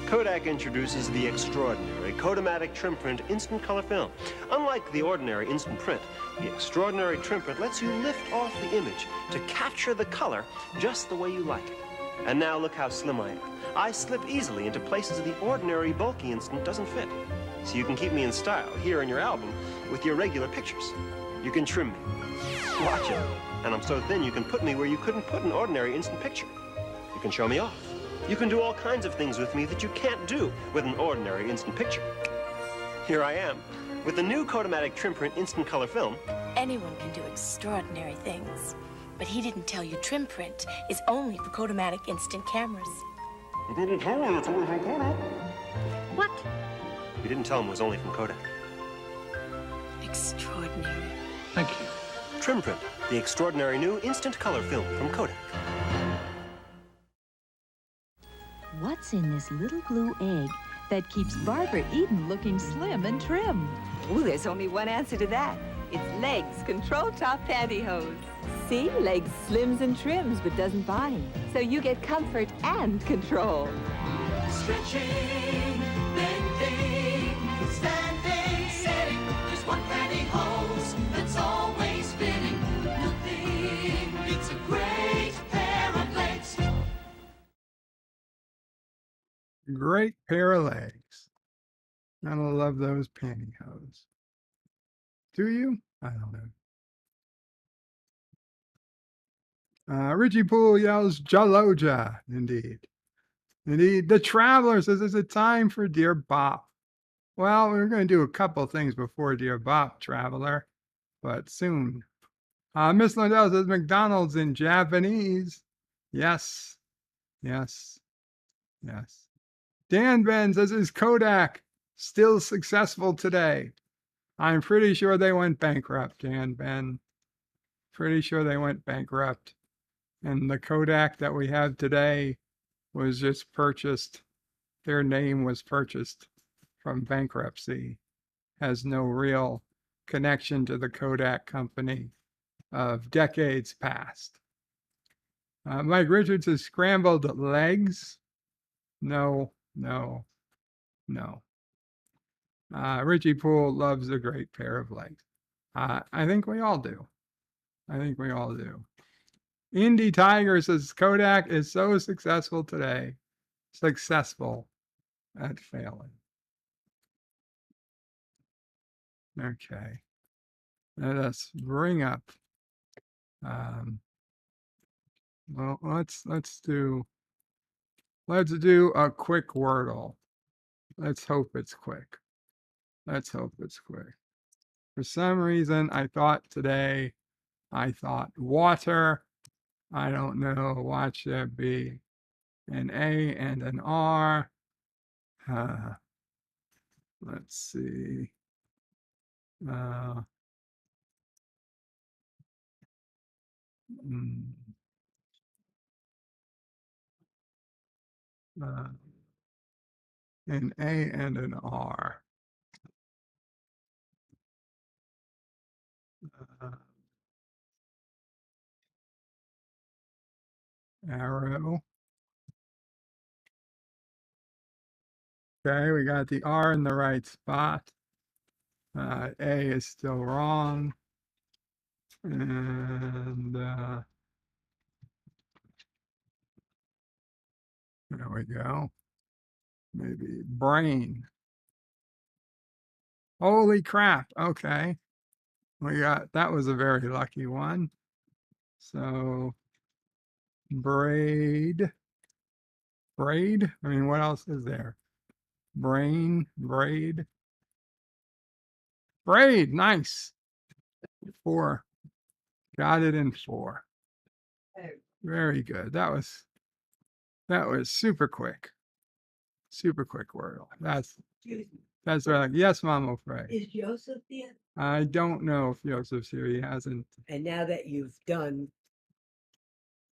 Kodak introduces the extraordinary Kodamatic trim print instant color film. Unlike the ordinary instant print, the extraordinary trim print lets you lift off the image to capture the color just the way you like it. And now look how slim I am. I slip easily into places the ordinary bulky instant doesn't fit. So you can keep me in style here in your album with your regular pictures. You can trim me. Watch it. And I'm so thin you can put me where you couldn't put an ordinary instant picture. You can show me off. You can do all kinds of things with me that you can't do with an ordinary instant picture. Here I am, with the new Kodamatic trim print instant color film. Anyone can do extraordinary things, but he didn't tell you trim print is only for Kodamatic instant cameras. He didn't tell me it's only from Kodak. What? You didn't tell him it was only from Kodak. Extraordinary. Thank you. Trim print, the extraordinary new instant color film from Kodak. What's in this little blue egg that keeps Barbara Eden looking slim and trim? Ooh, there's only one answer to that. It's Legs Control Top Pantyhose. See, Legs slims and trims but doesn't bind. So you get comfort and control. Stretching, bending, standing, setting. There's one pantyhose that's always fitting. Nothing beats a great pair of legs. Great pair of legs. I love those pantyhose. Do you? I don't know. Richie Poole yells Jaloja. Indeed. Indeed. The Traveler says, is it time for Dear Bop? Well, we're going to do a couple things before Dear Bop, Traveler, but soon. Miss Lindell says McDonald's in Japanese. Yes. Yes. Yes. Dan Ben says, is Kodak still successful today? I'm pretty sure they went bankrupt, Dan Ben. Pretty sure they went bankrupt. And the Kodak that we have today was just purchased. Their name was purchased from bankruptcy. Has no real connection to the Kodak company of decades past. Mike Richards says scrambled legs. No. Richie Poole loves a great pair of legs. I think we all do. Indy Tiger says Kodak is so successful today. Successful at failing. Okay. Let us bring up. Well, let's do a quick Wordle. Let's hope it's quick. For some reason, I thought water. I don't know. Watch there be an A and an R. Let's see. An A and an R. Arrow. Okay, we got the R in the right spot. A is still wrong. And there we go. Maybe brain. Holy crap. Okay. That was a very lucky one. So braid. I mean, what else is there? Brain, braid. Nice. 4. Got it in 4. Very good. That was super quick. Super quick Wordle. That's right. Yes, Mama Frey. Is Joseph there? I don't know if Joseph's here. He hasn't. And now that you've done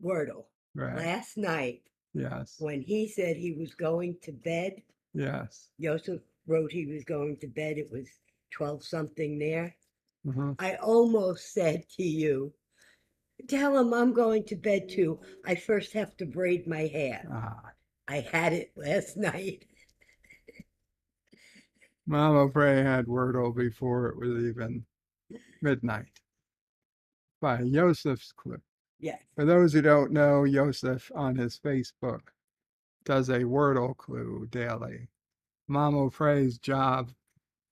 Wordle, Right. last night, Yes. when he said he was going to bed, Yes. Joseph wrote he was going to bed. It was 12 something there. Mm-hmm. I almost said to you, tell him I'm going to bed too. I first have to braid my hair. I had it last night. Mama Frey had Wordle before it was even midnight. By Joseph's Clue. Yes. For those who don't know, Joseph on his Facebook does a Wordle clue daily. Mama Frey's job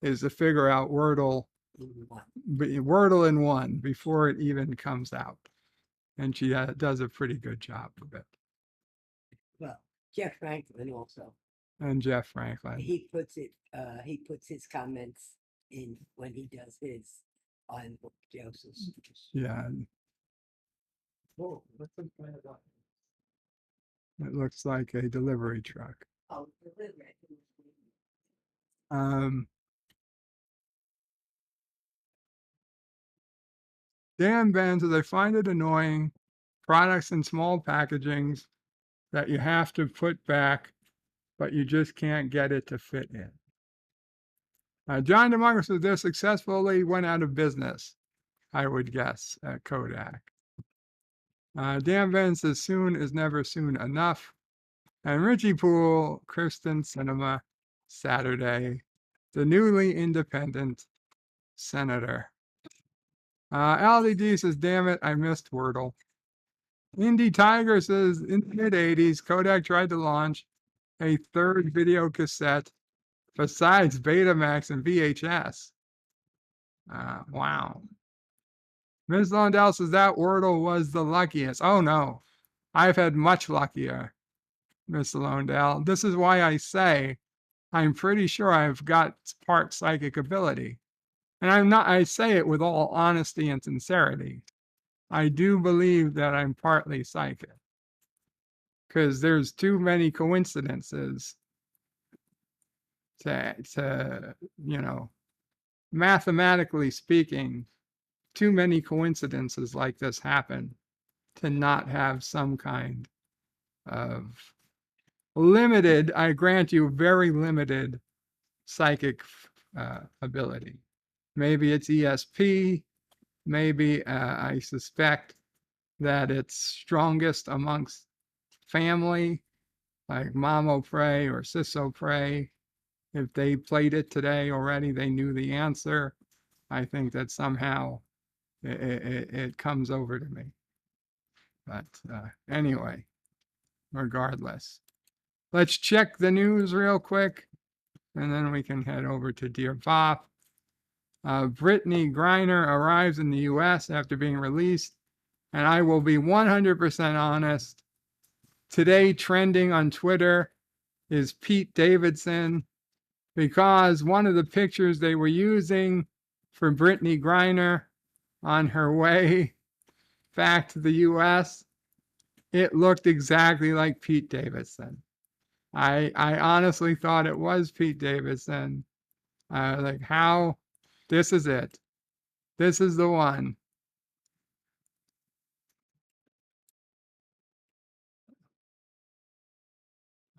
is to figure out Wordle in one before it even comes out. And she does a pretty good job of it. Well, Jeff Franklin also. And Jeff Franklin. He puts his comments in when he does his on Joseph's. Yeah. Whoa, what's the plan about? It looks like a delivery truck. Oh, delivery. Dan Ben says, I find it annoying. Products in small packagings that you have to put back, but you just can't get it to fit in. John DeMarco says they successfully went out of business, I would guess, at Kodak. Dan Ben says soon is never soon enough. And Richie Poole, Kristen Cinema, Saturday, the newly independent senator. LDD says, damn it, I missed Wordle. Indy Tiger says, in the mid-'80s, Kodak tried to launch a third video cassette besides Betamax and VHS. Wow. Ms. Londell says that Wordle was the luckiest. Oh, no. I've had much luckier, Miss Londell. This is why I say I'm pretty sure I've got part psychic ability. And I say it with all honesty and sincerity. I do believe that I'm partly psychic. Because there's too many coincidences to, mathematically speaking, too many coincidences like this happen to not have some kind of limited, I grant you, very limited psychic ability. Maybe it's ESP. Maybe I suspect that it's strongest amongst family, like Mamo Pray or Sisso Pray. If they played it today already, they knew the answer. I think that somehow it comes over to me. But anyway, regardless, let's check the news real quick, and then we can head over to Dear Bop. Brittany Griner arrives in the U.S. after being released, and I will be 100% honest. Today, trending on Twitter is Pete Davidson, because one of the pictures they were using for Brittany Griner on her way back to the U.S., it looked exactly like Pete Davidson. I honestly thought it was Pete Davidson. Like, how? This is it. This is the one.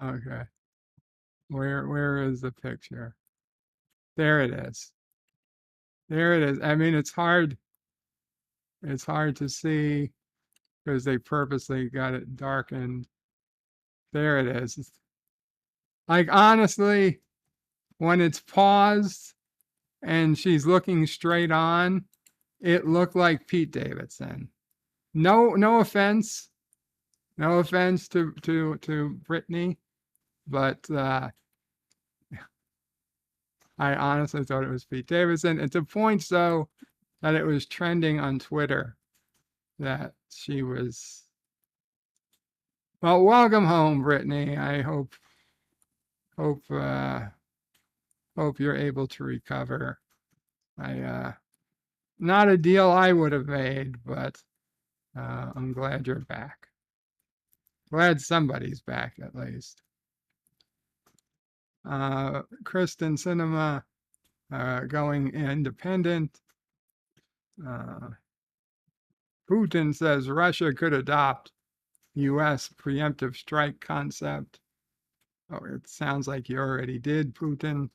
Okay. Where is the picture? There it is. There it is. I mean, it's hard to see because they purposely got it darkened. There it is. Like, honestly, when it's paused and she's looking straight on, it looked like Pete Davidson. No offense. No offense to Brittany, but I honestly thought it was Pete Davidson. And to point so that it was trending on Twitter that she was. Well, welcome home, Brittany. I hope you're able to recover. Not a deal I would have made, but I'm glad you're back. Glad somebody's back at least. Kristen Cinema going independent. Putin says Russia could adopt U.S. preemptive strike concept. Oh, it sounds like you already did, Putin.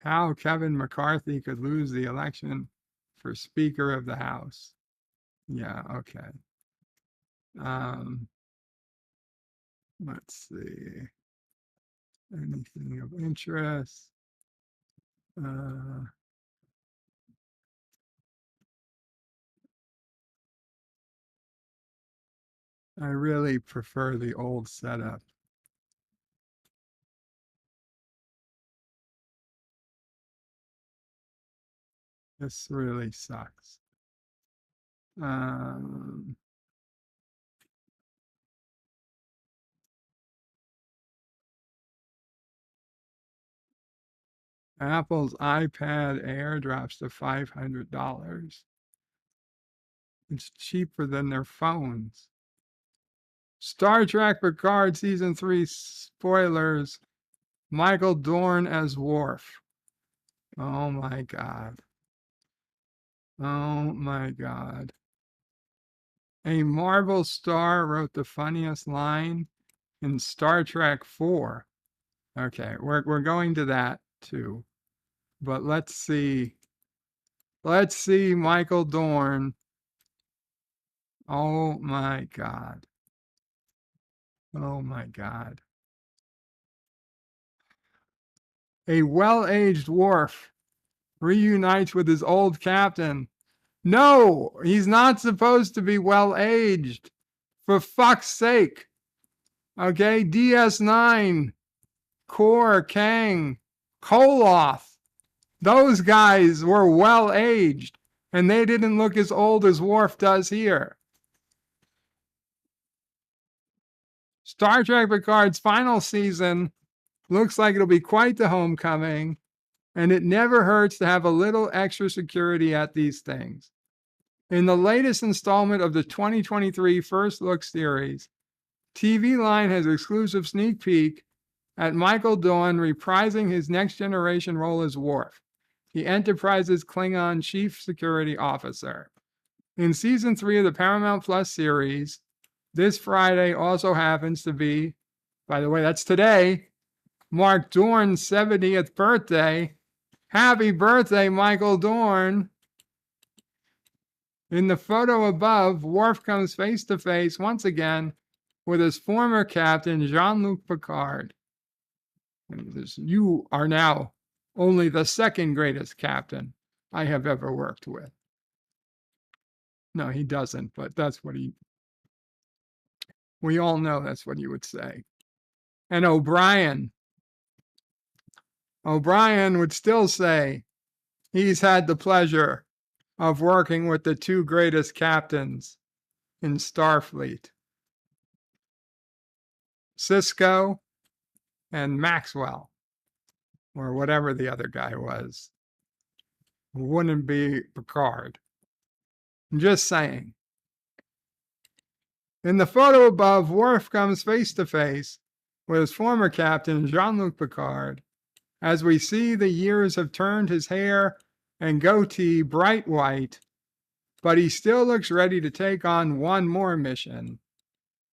How Kevin McCarthy could lose the election for Speaker of the House. Yeah, okay. Let's see. Anything of interest? I really prefer the old setup. This really sucks. Apple's iPad Air drops to $500. It's cheaper than their phones. Star Trek Picard Season 3 spoilers. Michael Dorn as Worf. Oh my God. Oh my God. A Marvel star wrote the funniest line in Star Trek 4. Okay, we're going to that too. But let's see. Let's see Michael Dorn. Oh my God. Oh my God. A well-aged Worf reunites with his old captain. No, he's not supposed to be well-aged. For fuck's sake. Okay, DS9, Kor, Kang, Koloth. Those guys were well-aged, and they didn't look as old as Worf does here. Star Trek Picard's final season looks like it'll be quite the homecoming, and it never hurts to have a little extra security at these things. In the latest installment of the 2023 First Look series, TV Line has exclusive sneak peek at Michael Dorn reprising his Next Generation role as Worf, the Enterprise's Klingon chief security officer. In season 3 of the Paramount Plus series, this Friday also happens to be, by the way, that's today, Mark Dorn's 70th birthday. Happy birthday, Michael Dorn. In the photo above, Worf comes face to face once again with his former captain, Jean-Luc Picard. And he says, "You are now only the second greatest captain I have ever worked with." No, he doesn't, but that's what we all know that's what he would say. And O'Brien would still say he's had the pleasure of working with the two greatest captains in Starfleet, Sisko and Maxwell, or whatever the other guy was. Wouldn't be Picard. I'm just saying. In the photo above, Worf comes face to face with his former captain, Jean-Luc Picard. As we see, the years have turned his hair and goatee bright white, but he still looks ready to take on one more mission.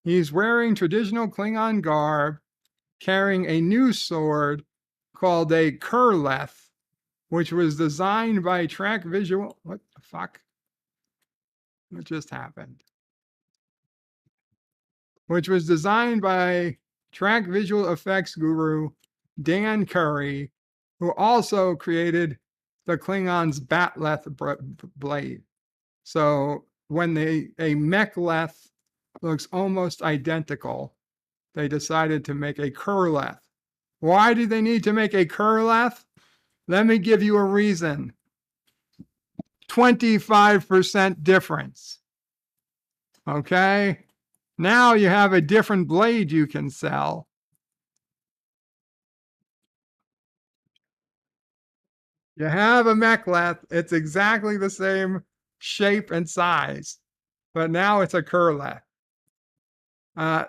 He's wearing traditional Klingon garb, carrying a new sword called a Kurleth, which was designed by Trek Visual. What the fuck? What just happened? Which was designed by Trek visual effects guru Dan Curry, who also created the Klingons' Batleth blade. So when a Mechleth looks almost identical, they decided to make a Kurleth. Why do they need to make a Kurleth? Let me give you a reason. 25% difference. Okay? Now you have a different blade you can sell. You have a Mechleth. It's exactly the same shape and size, but now it's a Kurleth.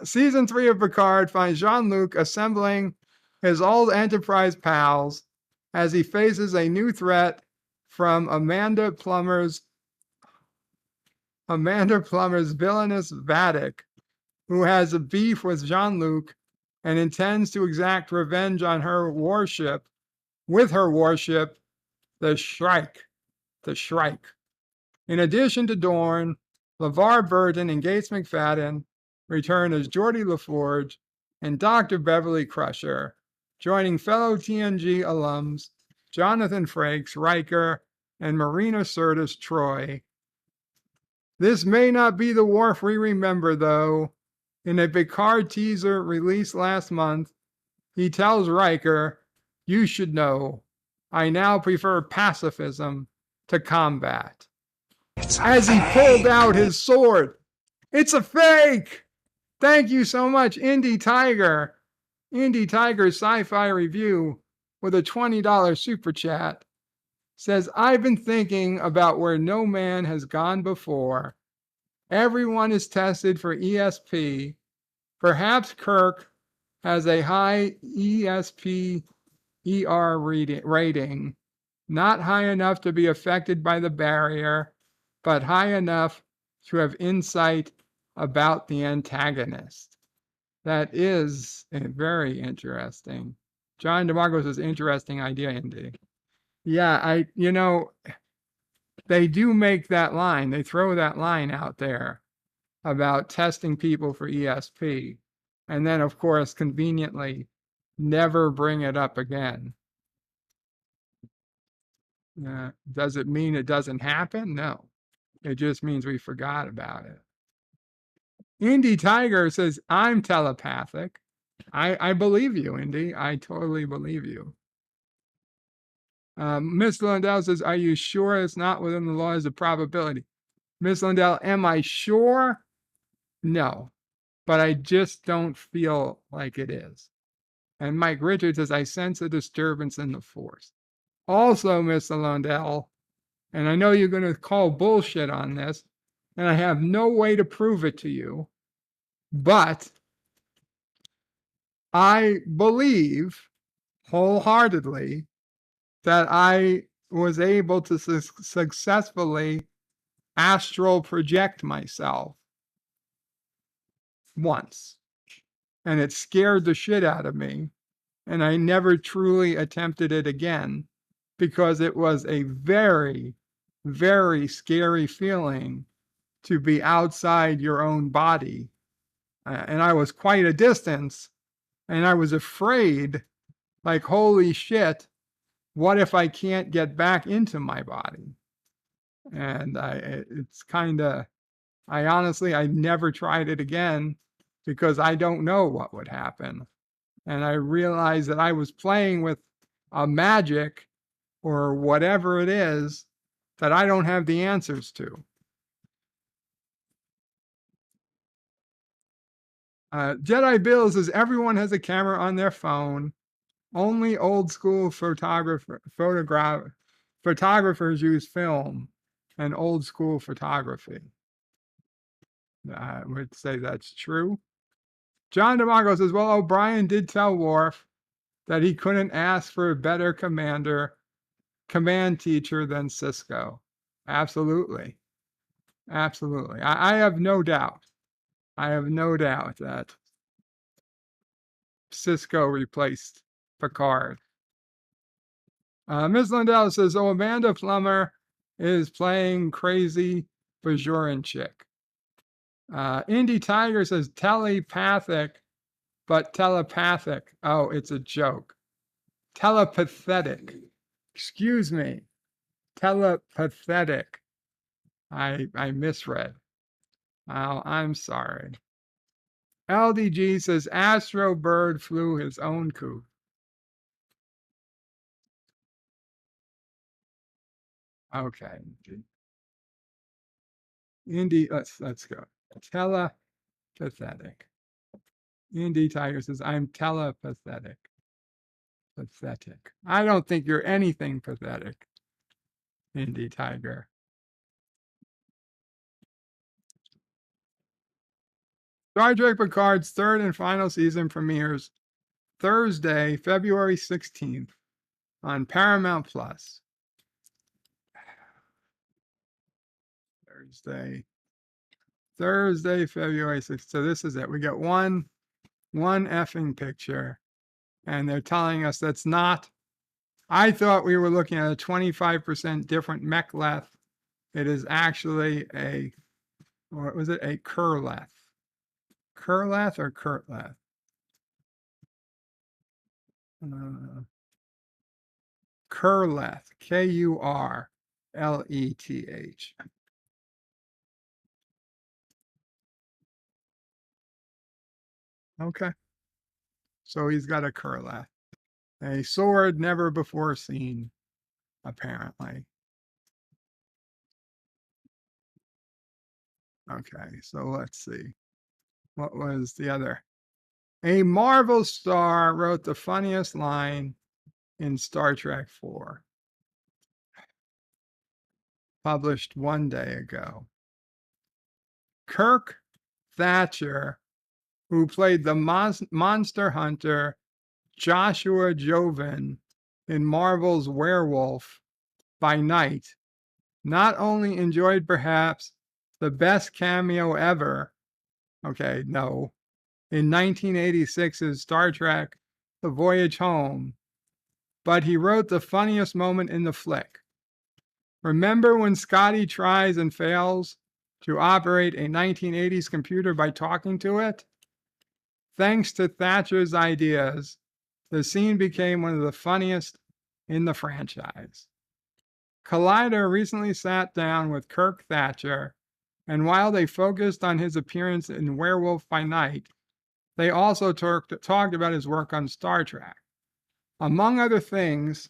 Season 3 of Picard finds Jean-Luc assembling his old Enterprise pals as he faces a new threat from Amanda Plummer's villainous Vadic, who has a beef with Jean-Luc and intends to exact revenge on her warship, the Shrike. In addition to Dorn, LeVar Burton and Gates McFadden return as Geordie LaForge and Dr. Beverly Crusher, joining fellow TNG alums Jonathan Frakes, Riker, and Marina Sirtis Troy. This may not be the Worf we remember, though. In a Picard teaser released last month, he tells Riker, "You should know, I now prefer pacifism to combat." As he pulled out his sword. It's a fake! Thank you so much, Indie Tiger. Indie Tiger's Sci-Fi Review with a $20 super chat says, "I've been thinking about where no man has gone before. Everyone is tested for ESP. Perhaps Kirk has a high ESP ER rating, not high enough to be affected by the barrier, but high enough to have insight about the antagonist." That is very interesting. John DeMarco says, interesting idea indeed. Yeah, they do make that line. They throw that line out there about testing people for ESP. And then, of course, conveniently, never bring it up again. Does it mean it doesn't happen? No. It just means we forgot about it. Indy Tiger says, "I'm telepathic." I believe you, Indy. I totally believe you. Miss Lundell says, "Are you sure it's not within the laws of probability?" Miss Lundell, am I sure? No, but I just don't feel like it is. And Mike Richards says, "I sense a disturbance in the force." Also, Miss Lundell, and I know you're going to call bullshit on this, and I have no way to prove it to you, but I believe wholeheartedly that I was able to successfully astral project myself once. And it scared the shit out of me. And I never truly attempted it again because it was a very, very scary feeling to be outside your own body. And I was quite a distance, and I was afraid, like, holy shit, what if I can't get back into my body? And it's kind of, I honestly, I never tried it again because I don't know what would happen. And I realized that I was playing with a magic or whatever it is that I don't have the answers to. Jedi Bill says everyone has a camera on their phone. Only old school photographers use film and old school photography. I would say that's true. John DeMarco says, well, O'Brien did tell Worf that he couldn't ask for a better command teacher than Cisco. Absolutely. Absolutely. I have no doubt. I have no doubt that Cisco replaced Picard. Ms. Lindell says, oh, Amanda Plummer is playing crazy Bajoran chick. Indy Tiger says telepathic, but telepathic. Oh, it's a joke. Telepathetic. Excuse me. Telepathetic. I misread. Oh, I'm sorry. LDG says Astro Bird flew his own coop. Okay. Indy, let's go. Telepathetic. Indy Tiger says, I'm telepathetic. Pathetic. I don't think you're anything pathetic, Indy Tiger. Star Trek Picard's third and final season premieres Thursday, February 16th on Paramount Plus. Thursday, February 6th. So this is it. We get one effing picture, and they're telling us that's not. I thought we were looking at a 25% different mechleth. It is actually a, what was it? A Kurleth. Kurleth or Kurtleth? Kurleth. Kurleth. Okay. So he's got a Kurleth. A sword never before seen, apparently. Okay, so let's see. What was the other? A Marvel star wrote the funniest line in Star Trek 4. Published one day ago. Kirk Thatcher, who played the monster hunter Joshua Joven in Marvel's Werewolf by Night, not only enjoyed perhaps the best cameo ever, okay, no, in 1986's Star Trek The Voyage Home, but he wrote the funniest moment in the flick. Remember when Scotty tries and fails to operate a 1980s computer by talking to it? Thanks to Thatcher's ideas, the scene became one of the funniest in the franchise. Collider recently sat down with Kirk Thatcher, and while they focused on his appearance in Werewolf by Night, they also talked about his work on Star Trek. Among other things,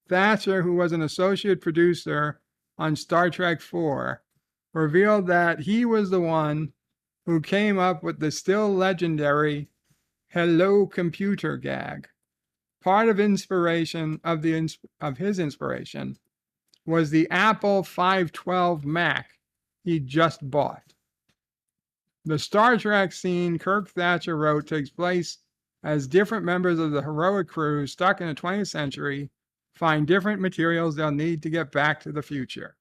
Thatcher, who was an associate producer on Star Trek IV, revealed that he was the one who came up with the still legendary "Hello Computer" gag. Part of his inspiration was the Apple 512 Mac he just bought. The Star Trek scene Kirk Thatcher wrote takes place as different members of the heroic crew stuck in the 20th century find different materials they'll need to get back to the future.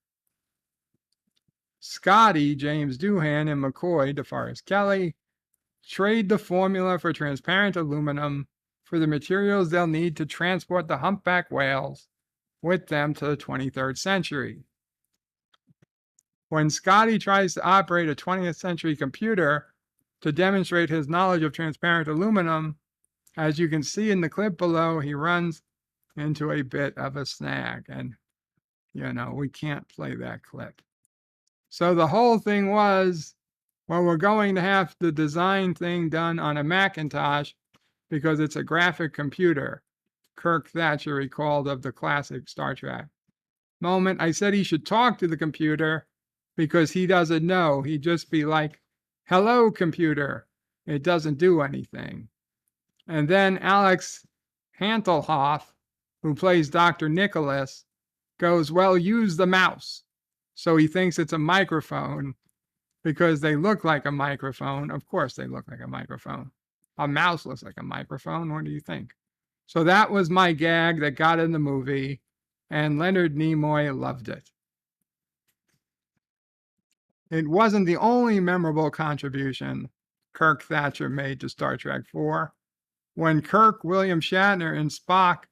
Scotty, James Doohan, and McCoy, DeForest Kelley, trade the formula for transparent aluminum for the materials they'll need to transport the humpback whales with them to the 23rd century. When Scotty tries to operate a 20th century computer to demonstrate his knowledge of transparent aluminum, as you can see in the clip below, he runs into a bit of a snag. And, we can't play that clip. So the whole thing was, well, we're going to have the design thing done on a Macintosh because it's a graphic computer, Kirk Thatcher recalled of the classic Star Trek moment. I said he should talk to the computer because he doesn't know. He'd just be like, hello, computer. It doesn't do anything. And then Alex Hantelhoff, who plays Dr. Nicholas, goes, well, use the mouse. So he thinks it's a microphone because they look like a microphone. Of course they look like a microphone. A mouse looks like a microphone. What do you think? So that was my gag that got in the movie, and Leonard Nimoy loved it. It wasn't the only memorable contribution Kirk Thatcher made to Star Trek IV. When Kirk, William Shatner, and Spock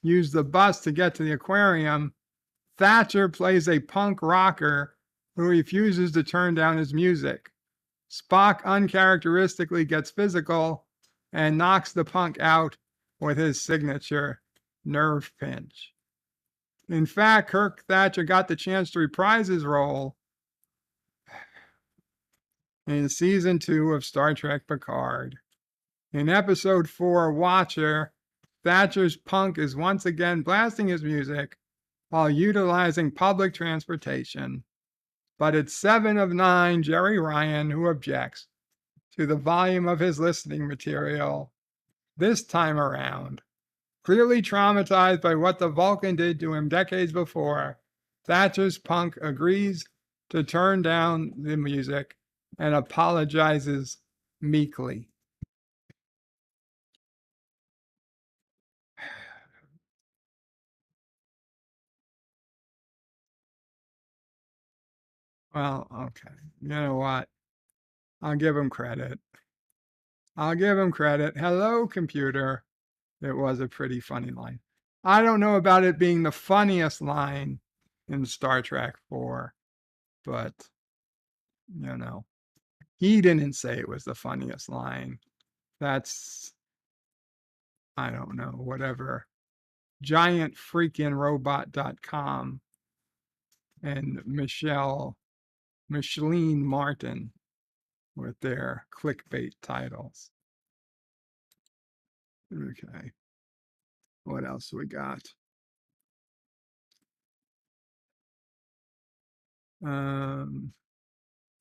used the bus to get to the aquarium, Thatcher plays a punk rocker who refuses to turn down his music. Spock uncharacteristically gets physical and knocks the punk out with his signature nerve pinch. In fact, Kirk Thatcher got the chance to reprise his role in season 2 of Star Trek Picard. In episode 4, Watcher, Thatcher's punk is once again blasting his music while utilizing public transportation. But it's 7 of 9 Jerry Ryan who objects to the volume of his listening material this time around. Clearly traumatized by what the Vulcan did to him decades before, Thatcher's punk agrees to turn down the music and apologizes meekly. Well, okay. You know what? I'll give him credit. Hello, computer. It was a pretty funny line. I don't know about it being the funniest line in Star Trek 4, but, he didn't say it was the funniest line. That's, I don't know, whatever. Giantfreakinrobot.com and Micheline Martin with their clickbait titles. Okay. What else we got?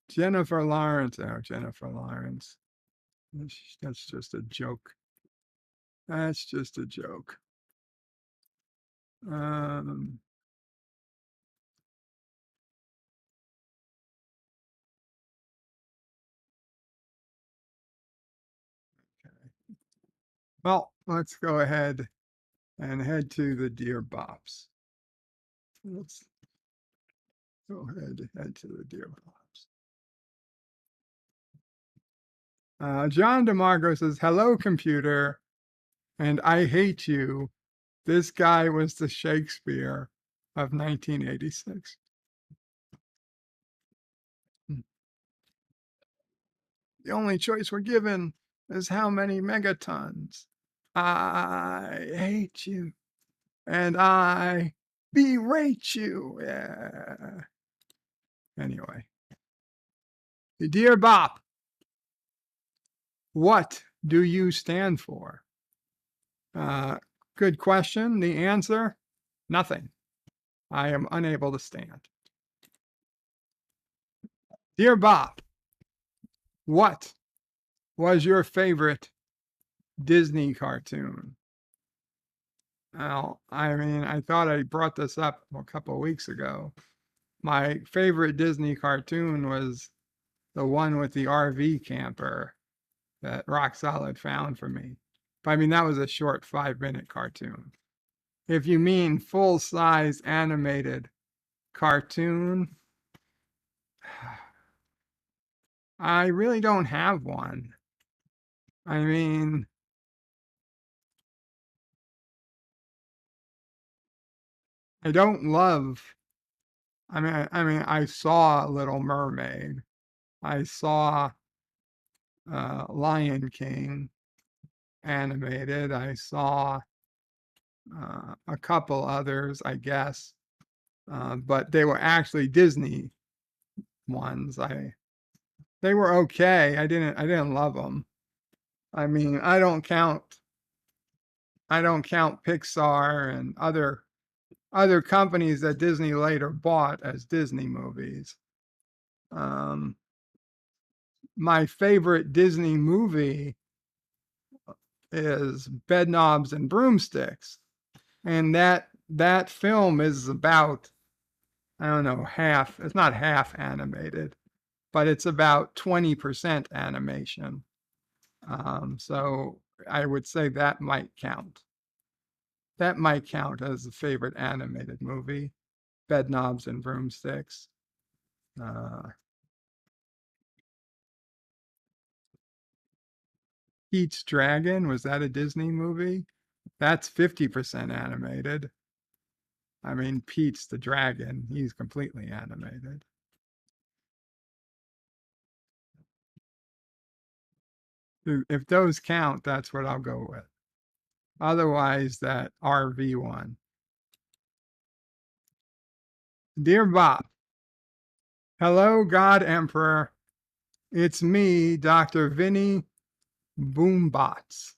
Jennifer Lawrence. Oh, Jennifer Lawrence. That's just a joke. That's just a joke. Okay. Well, let's go ahead and head to the Dear Bops. Let's go ahead and head to the Dear Bops. John DeMarco says, hello, computer, and I hate you. This guy was the Shakespeare of 1986. The only choice we're given is how many megatons. I hate you, and I berate you. Yeah. Anyway. Dear Bop, what do you stand for? Good question. The answer, nothing. I am unable to stand. Dear Bop, what was your favorite Disney cartoon? Well, I mean, I thought I brought this up a couple of weeks ago. My favorite Disney cartoon was the one with the RV camper that Rock Solid found for me. But I mean, that was a short 5-minute cartoon. If you mean full-size animated cartoon, I really don't have one. I mean, I don't love I saw Little Mermaid. I saw Lion King animated. I saw a couple others, I guess, but they were actually Disney ones. They were okay. I didn't love them. I mean, I don't count Pixar and other companies that Disney later bought as Disney movies. My favorite Disney movie is Bedknobs and Broomsticks, and that film is about, I don't know, half. It's not half animated, but it's about 20% animation. So I would say that might count. That might count as a favorite animated movie, Bedknobs and Broomsticks. Pete's Dragon, was that a Disney movie? That's 50% animated. I mean, Pete's the dragon. He's completely animated. If those count, that's what I'll go with. Otherwise, that RV one. Dear Bob, hello, God Emperor. It's me, Dr. Vinny Boombots.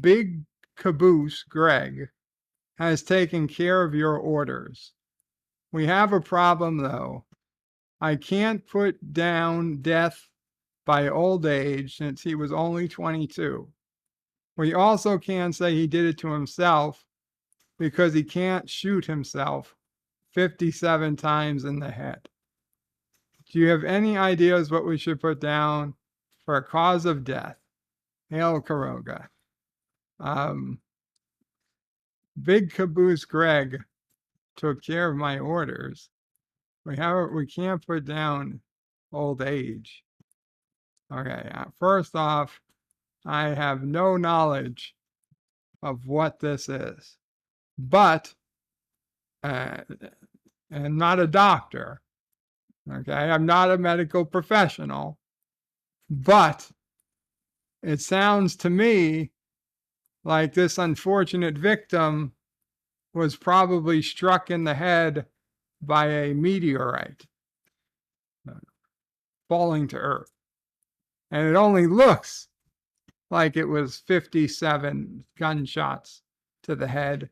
Big Caboose Greg has taken care of your orders. We have a problem, though. I can't put down death by old age since he was only 22. We also can't say he did it to himself because he can't shoot himself 57 times in the head. Do you have any ideas what we should put down for a cause of death? Hail Karoga. Big Caboose Greg took care of my orders. We can't put down old age. Okay, first off, I have no knowledge of what this is, but and not a doctor. Okay, I'm not a medical professional, but it sounds to me like this unfortunate victim was probably struck in the head by a meteorite falling to Earth. And it only looks like it was 57 gunshots to the head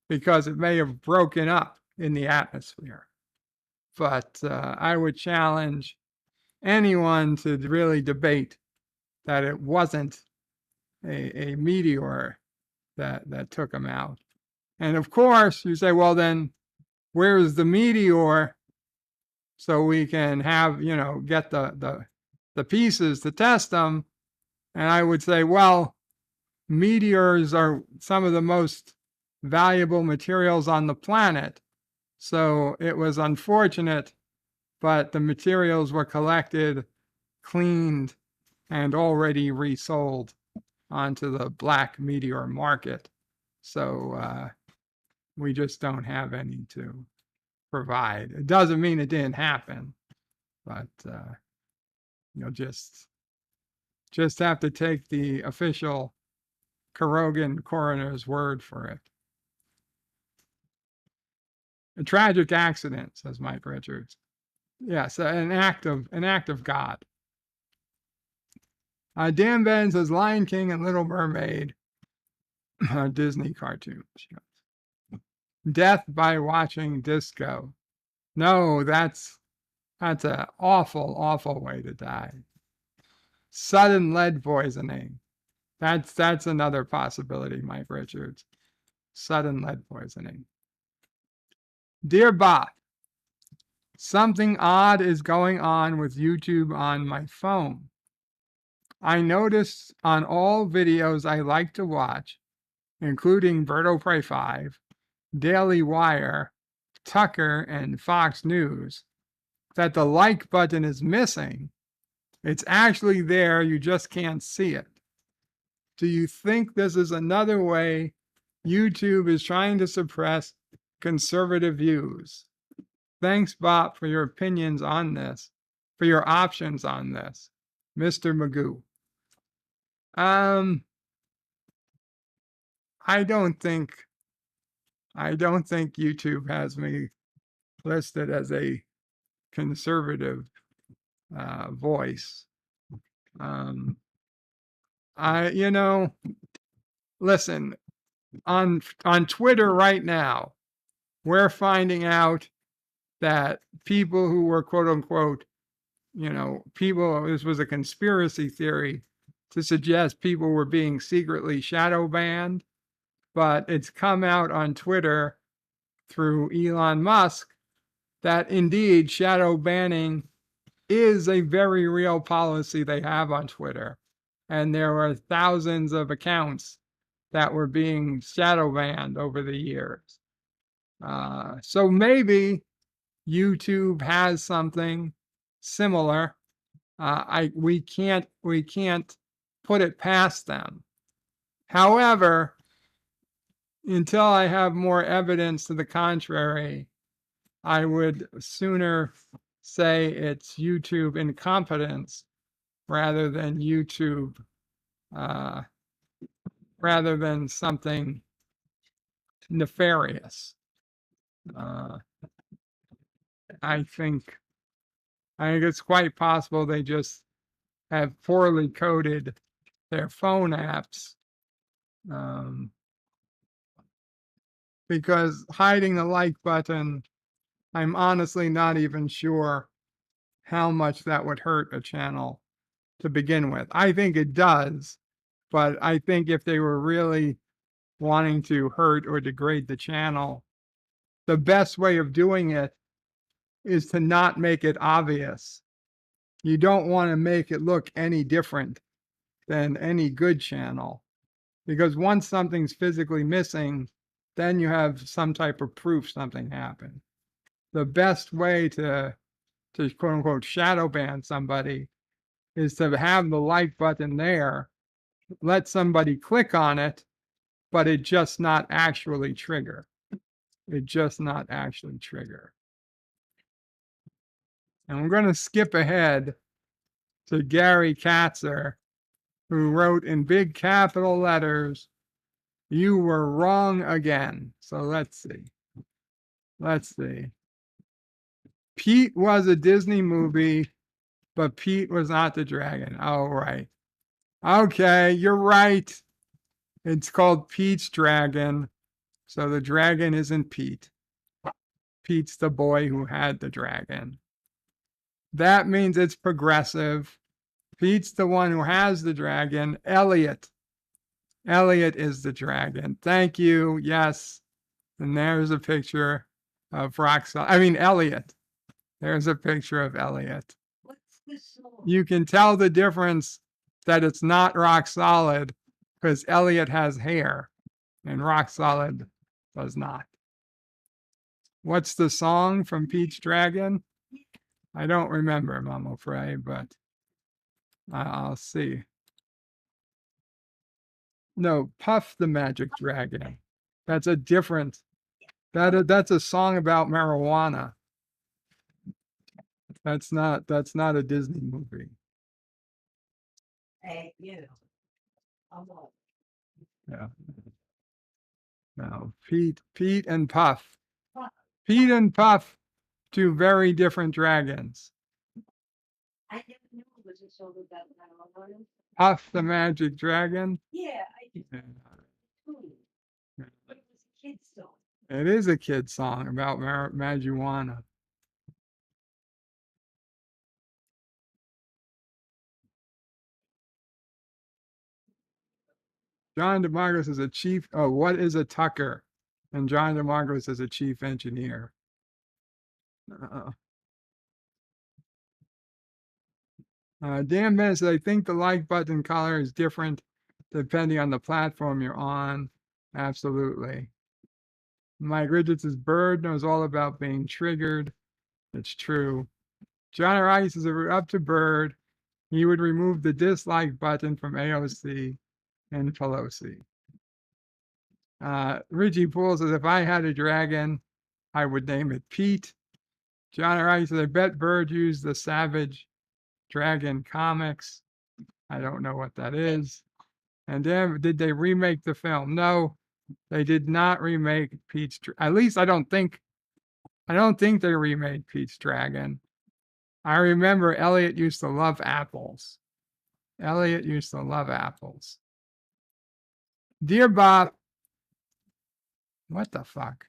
because it may have broken up in the atmosphere. But I would challenge anyone to really debate that it wasn't a meteor that took him out. And of course, you say, well, then where's the meteor so we can have, get the pieces to test them? And I would say, well, meteors are some of the most valuable materials on the planet. So it was unfortunate, but the materials were collected, cleaned, and already resold onto the black meteor market. So we just don't have any to provide. It doesn't mean it didn't happen, but you'll just have to take the official Karogan coroner's word for it. A tragic accident, says Mike Richards. Yes, an act of God. Dan Ben says Lion King and Little Mermaid are Disney cartoons. Death by watching disco. No, that's an awful, awful way to die. Sudden lead poisoning. That's another possibility, Mike Richards. Sudden lead poisoning. Dear Bob, something odd is going on with YouTube on my phone. I noticed on all videos I like to watch, including Birdo Prey 5, Daily Wire, Tucker, and Fox News, that the like button is missing. It's actually there, you just can't see it. Do you think this is another way YouTube is trying to suppress conservative views? Thanks, Bob, for your opinions on this, for your options on this, Mr. Magoo. I don't think YouTube has me listed as a conservative voice. Listen, on Twitter right now, we're finding out that people who were quote unquote, this was a conspiracy theory to suggest people were being secretly shadow banned, but it's come out on Twitter through Elon Musk that indeed shadow banning is a very real policy they have on Twitter. And there were thousands of accounts that were being shadow banned over the years. So maybe YouTube has something similar. We can't put it past them. However, until I have more evidence to the contrary, I would sooner say it's YouTube incompetence rather than YouTube, rather than something nefarious. I think it's quite possible they just have poorly coded their phone apps, because hiding the like button, I'm honestly not even sure how much that would hurt a channel to begin with. I think it does, but I think if they were really wanting to hurt or degrade the channel, the best way of doing it is to not make it obvious. You don't want to make it look any different than any good channel, because once something's physically missing, then you have some type of proof something happened. The best way to quote unquote shadow ban somebody is to have the like button there, let somebody click on it, but it just not actually trigger. And we're going to skip ahead to Gary Katzer, who wrote in big capital letters, "You were wrong again." So let's see. Pete was a Disney movie, but Pete was not the dragon. Oh, right. Okay, you're right. It's called Pete's Dragon. So the dragon isn't Pete. Pete's the boy who had the dragon. That means it's progressive. Pete's the one who has the dragon. Elliot is the dragon. Thank you. Yes. And there's a picture of Elliot. There's a picture of Elliot. What's this song? You can tell the difference that it's not Rock Solid because Elliot has hair and Rock Solid does not. What's the song from Pete's Dragon? I don't remember, I'm afraid, but I'll see. No, Puff the Magic Dragon. That's a different. That's a song about marijuana. That's not a Disney movie. Hey, I'm on. Yeah. No, Pete and Puff. Pete and Puff, two very different dragons. I never knew it was a song about marijuana. Puff the Magic Dragon. Yeah, I did. Yeah. But it was a kid's song. It is a kid's song about marijuana. John DeMarcos is a chief. Oh, what is a Tucker? And John DeMarcos is a chief engineer. Dan Bennett says, I think the like button color is different depending on the platform you're on. Absolutely. Mike Richards' Bird knows all about being triggered. It's true. John Rice says, if we're up to Bird, he would remove the dislike button from AOC and Pelosi. Richie Poole says, if I had a dragon, I would name it Pete. John writes, I bet Bird used the Savage Dragon comics. I don't know what that is. And then, did they remake the film? No, they did not remake Pete's. At least I don't think they remade Pete's Dragon. I remember Elliot used to love apples. Elliot used to love apples. Dear Bob, what the fuck?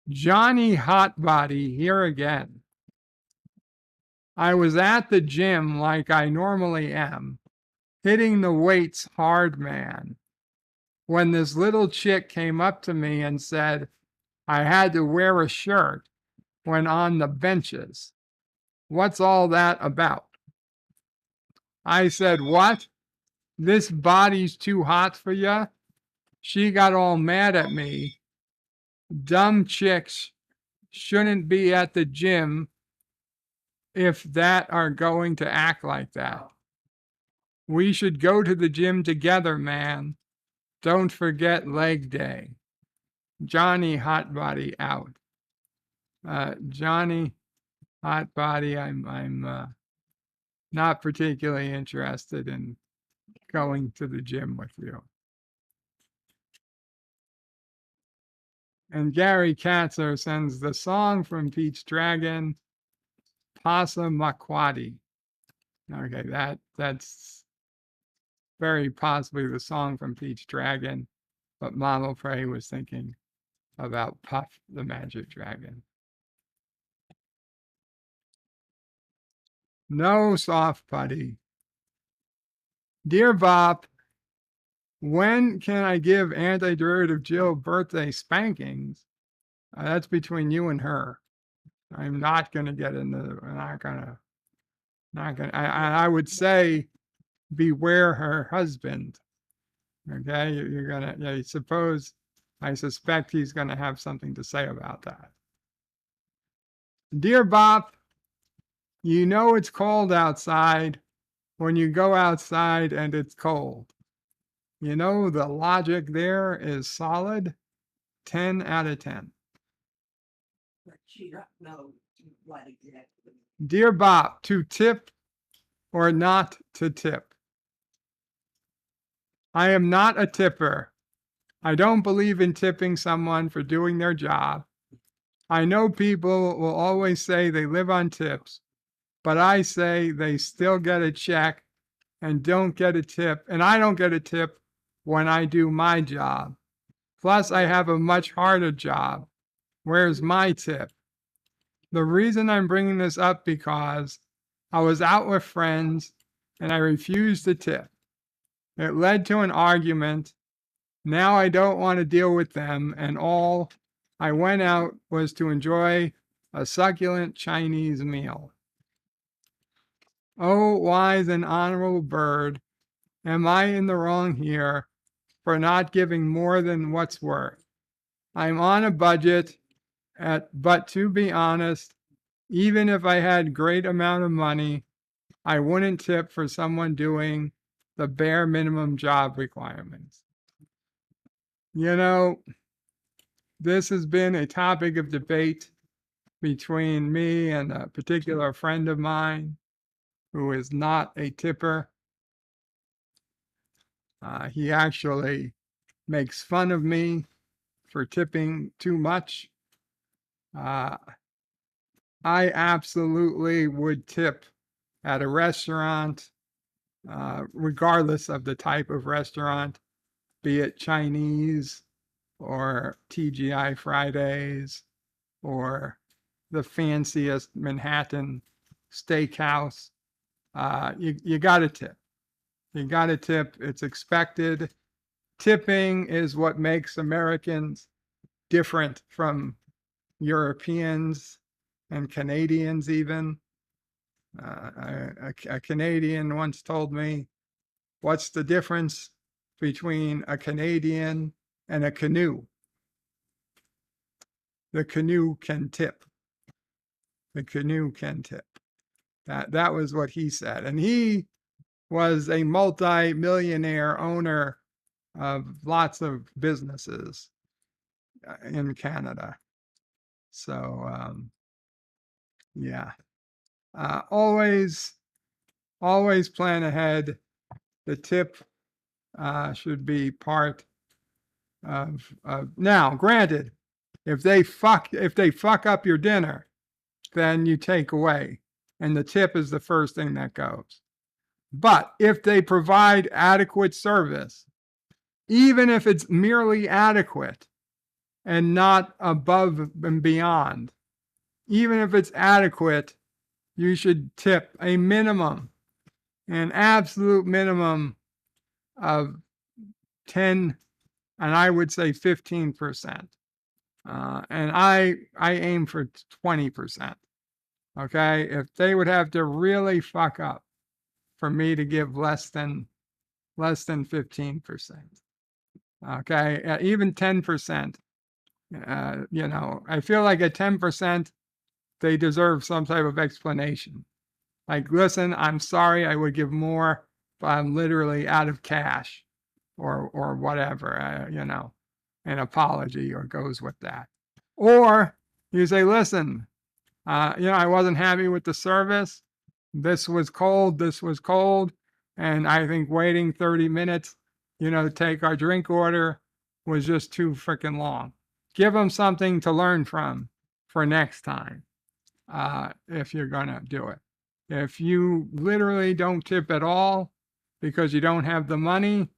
Johnny Hotbody here again. I was at the gym like I normally am, hitting the weights hard, man, when this little chick came up to me and said I had to wear a shirt when on the benches. What's all that about? I said, what? This body's too hot for ya? She got all mad at me. Dumb chicks shouldn't be at the gym if that are going to act like that. We should go to the gym together, man. Don't forget leg day. Johnny Hotbody out. Johnny Hotbody, I'm not particularly interested in going to the gym with you. And Gary Katzer sends the song from Pete's Dragon, Passamaquoddy. Okay, that's very possibly the song from Pete's Dragon, but Mama Prey was thinking about Puff the Magic Dragon. No soft putty. Dear Bob, when can I give antiderivative Jill birthday spankings? That's between you and her. I'm not going to get into. I would say, beware her husband. Okay, you're gonna. Yeah, I suspect he's going to have something to say about that. Dear Bob, you know it's cold outside when you go outside and it's cold. You know the logic there is solid. 10 out of 10. Dear Bob, to tip or not to tip? I am not a tipper. I don't believe in tipping someone for doing their job. I know people will always say they live on tips, but I say they still get a check and don't get a tip, and I don't get a tip when I do my job. Plus, I have a much harder job. Where's my tip? The reason I'm bringing this up because I was out with friends and I refused to tip. It led to an argument. Now I don't want to deal with them, and all I went out was to enjoy a succulent Chinese meal. Oh, wise and honorable Bird, am I in the wrong here for not giving more than what's worth? I'm on a budget, but to be honest, even if I had great amount of money, I wouldn't tip for someone doing the bare minimum job requirements. You know, this has been a topic of debate between me and a particular friend of mine who is not a tipper. He actually makes fun of me for tipping too much. I absolutely would tip at a restaurant, regardless of the type of restaurant, be it Chinese or TGI Fridays or the fanciest Manhattan steakhouse. You got to tip. You got to tip. It's expected. Tipping is what makes Americans different from Europeans and Canadians even. A Canadian once told me, what's the difference between a Canadian and a canoe? The canoe can tip. The canoe can tip. That was what he said. And he was a multi-millionaire owner of lots of businesses in Canada. So Yeah. Always plan ahead. The tip should be part of now, granted, if they fuck up your dinner, then you take away, and the tip is the first thing that goes. But if they provide adequate service, even if it's merely adequate and not above and beyond, even if it's adequate, you should tip a minimum, an absolute minimum of 10, and I would say 15%. And I aim for 20%. Okay. If they would have to really fuck up for me to give less than 15%. Okay. Even 10%. I feel like at 10%, they deserve some type of explanation. Like, listen, I'm sorry, I would give more, but I'm literally out of cash, or whatever, an apology or goes with that. Or you say, listen, I wasn't happy with the service. This was cold. And I think waiting 30 minutes, to take our drink order was just too freaking long. Give them something to learn from for next time, if you're going to do it. If you literally don't tip at all because you don't have the money,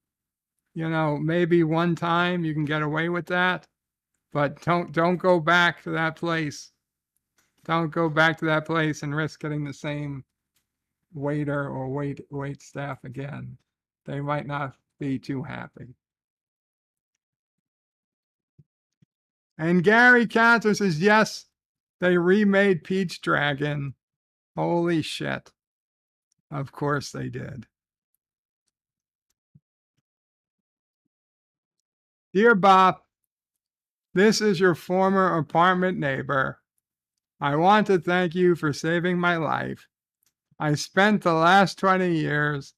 maybe one time you can get away with that, but don't go back to that place. Don't go back to that place and risk getting the same waiter or wait staff again. They might not be too happy. And Gary Cantor says, yes, they remade Pete's Dragon. Holy shit. Of course they did. Dear Bop, this is your former apartment neighbor. I want to thank you for saving my life. I spent the last 20 years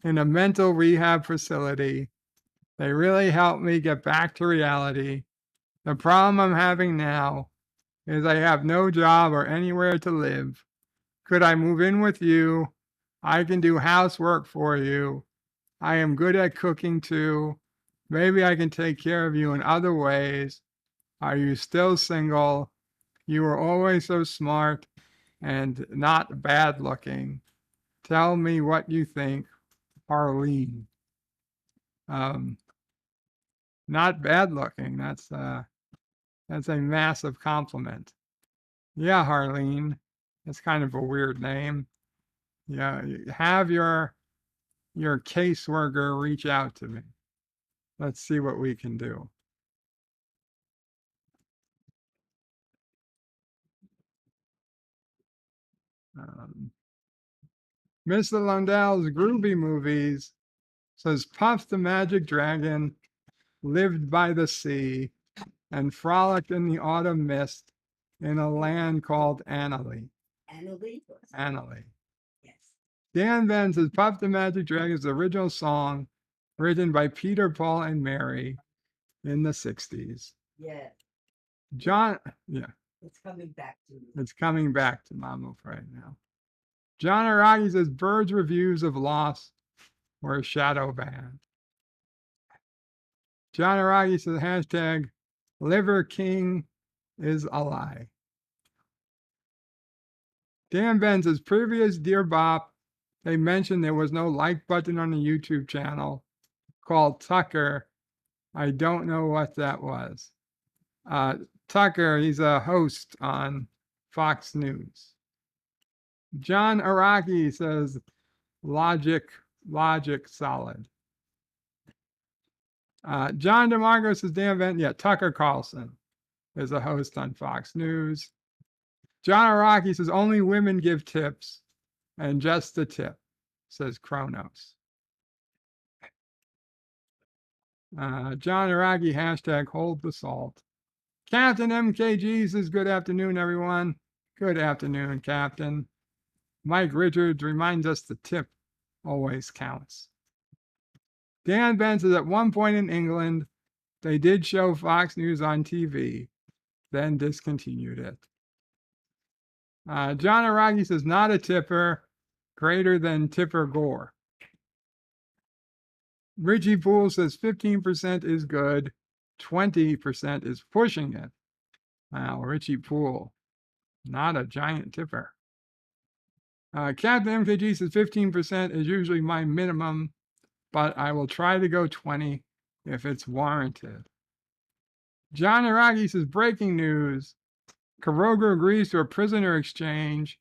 in a mental rehab facility. They really helped me get back to reality. The problem I'm having now is I have no job or anywhere to live. Could I move in with you? I can do housework for you. I am good at cooking too. Maybe I can take care of you in other ways. Are you still single? You were always so smart and not bad looking. Tell me what you think, Harleen. Not bad looking. That's a massive compliment. Yeah, Harleen. That's kind of a weird name. Yeah, have your caseworker reach out to me. Let's see what we can do. Mr. Lundell's Groovy Movies says Puff the Magic Dragon lived by the sea and frolicked in the autumn mist in a land called Annalee. Annalee. Yes. Dan Venn says Puff the Magic Dragon is the original song written by Peter, Paul, and Mary in the 60s. Yeah. John, yeah. It's coming back to me. It's coming back to Mama right now. John Araki says Bird's reviews of Lost were a shadow band. John Araki says hashtag Liver King is a lie. Dan Ben says previous Dear Bop, they mentioned there was no like button on the YouTube channel called Tucker. I don't know what that was. Tucker, he's a host on Fox News. John Araki says logic solid. John DeMarco says Dan Venn. Yeah, Tucker Carlson is a host on Fox News. John Araki says only women give tips and just the tip, says Kronos. John Araki hashtag hold the salt. Captain MKG says good afternoon, everyone. Good afternoon, Captain. Mike Richards reminds us the tip always counts. Dan Ben says at one point in England, they did show Fox News on TV, then discontinued it. John Aragi says, not a tipper, greater than Tipper Gore. Richie Poole says 15% is good, 20% is pushing it. Wow, Richie Poole, not a giant tipper. Captain MKG says 15% is usually my minimum, but I will try to go 20 if it's warranted. John Aragi says, breaking news. Kuroga agrees to a prisoner exchange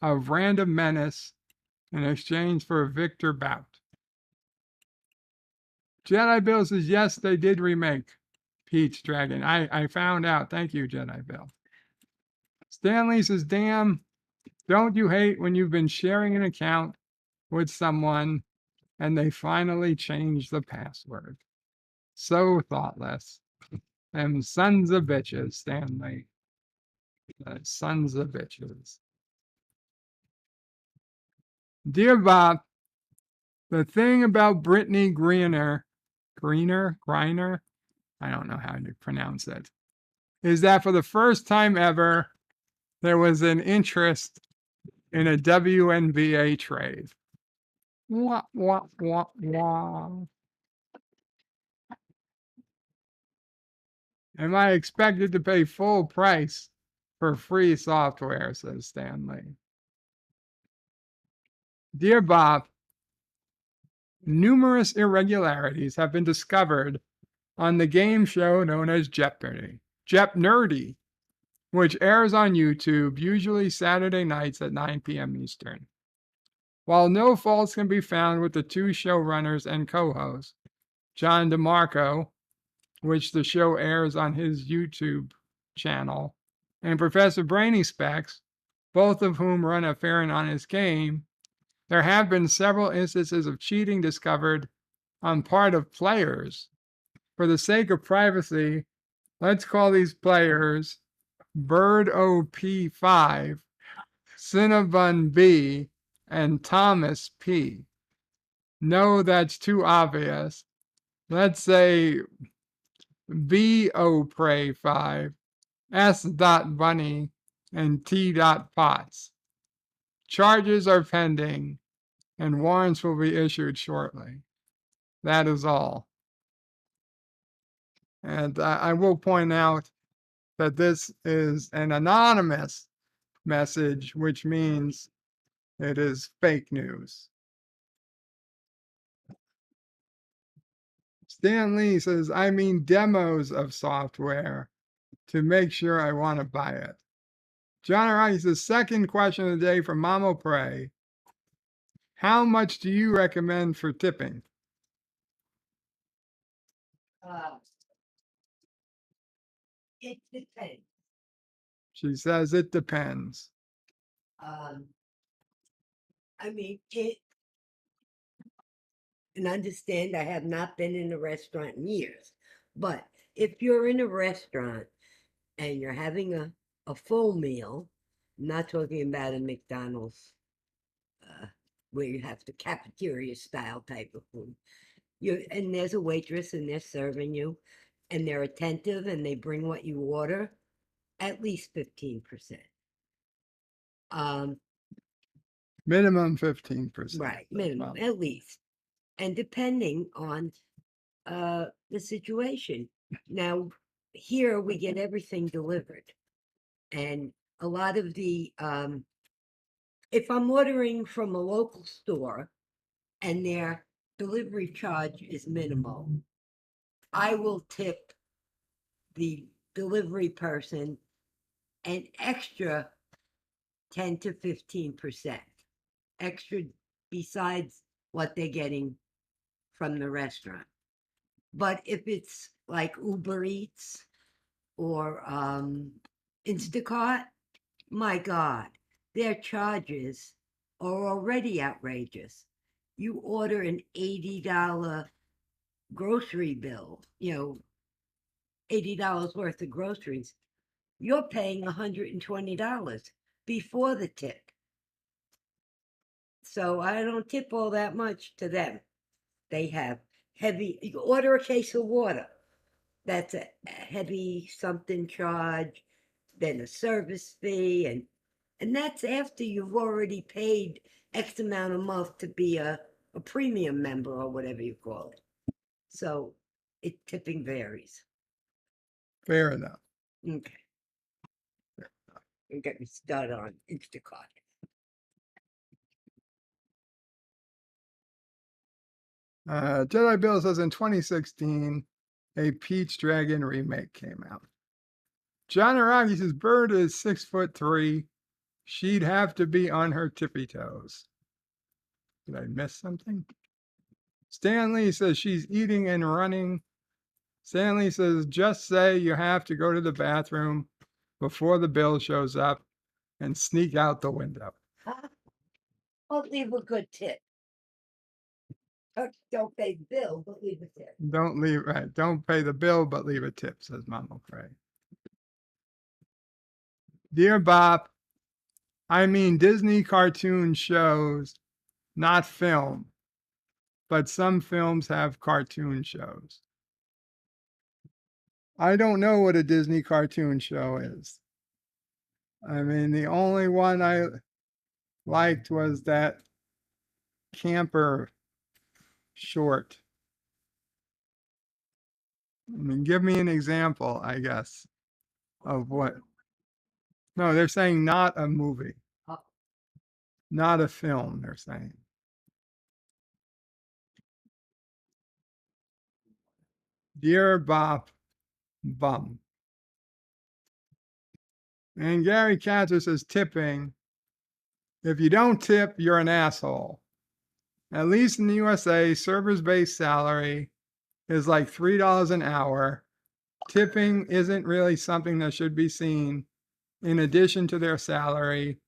of Random Menace in exchange for a Victor bout. Jedi Bill says, yes, they did remake Pete's Dragon. I found out. Thank you, Jedi Bill. Stanley says, damn, don't you hate when you've been sharing an account with someone and they finally change the password? So thoughtless. Them sons of bitches, Stanley. Sons of bitches. Dear Bob, the thing about Brittany Griner, I don't know how to pronounce it, is that for the first time ever, there was an interest in a WNBA trade. Wah, wah, wah, wah. Am I expected to pay full price for free software, says Stanley. Dear Bob, numerous irregularities have been discovered on the game show known as Jeopardy! Nerdy, which airs on YouTube usually Saturday nights at 9 p.m. Eastern. While no faults can be found with the two showrunners and co-hosts, John DeMarco, which the show airs on his YouTube channel, and Professor Brainy Specs, both of whom run a fair and honest game, there have been several instances of cheating discovered on part of players. For the sake of privacy, let's call these players Bird OP5, Cinnabon B, and Thomas P. No, that's too obvious. Let's say BO Prey 5, S. Bunny, and T. Potts. Charges are pending, and warrants will be issued shortly. That is all. And I will point out that this is an anonymous message, which means it is fake news. Stan Lee says, I mean demos of software to make sure I want to buy it. John Araki says, second question of the day from Mamo Prey. How much do you recommend for tipping? It depends. She says it depends. I mean, and understand I have not been in a restaurant in years, but if you're in a restaurant and you're having a full meal, I'm not talking about a McDonald's where you have the cafeteria style type of food. And there's a waitress and they're serving you and they're attentive and they bring what you order, at least 15%. Minimum 15%. Right, minimum, at least. And depending on the situation. Now, here we get everything delivered. And a lot of the, if I'm ordering from a local store and their delivery charge is minimal, I will tip the delivery person an extra 10 to 15%, extra besides what they're getting from the restaurant. But if it's like Uber Eats or Instacart, my God, their charges are already outrageous. You order an $80 grocery bill, $80 worth of groceries, you're paying $120 before the tip. So I don't tip all that much to them. They have heavy, you order a case of water, that's a heavy something charge, then a service fee, and And that's after you've already paid X amount a month to be a premium member or whatever you call it. So tipping varies. Fair enough. Okay. You get me started on Instacart. Jedi Bill says in 2016, a Peach Dragon remake came out. John Araki says Bird is 6'3". She'd have to be on her tippy toes. Did I miss something? Stanley says she's eating and running. Stanley says just say you have to go to the bathroom before the bill shows up and sneak out the window. Or leave a good tip. Don't pay the bill, but leave a tip. Don't pay the bill, but leave a tip, says Mama Craig. Dear Bob, I mean Disney cartoon shows, not film. But some films have cartoon shows. I don't know what a Disney cartoon show is. I mean, the only one I liked was that camper short. I mean, give me an example, I guess, of what. No, they're saying not a movie, not a film, they're saying. Dear Bob Bum. And Gary Katzer says tipping. If you don't tip, you're an asshole. At least in the USA, servers based salary is like $3 an hour. Tipping isn't really something that should be seen in addition to their salary.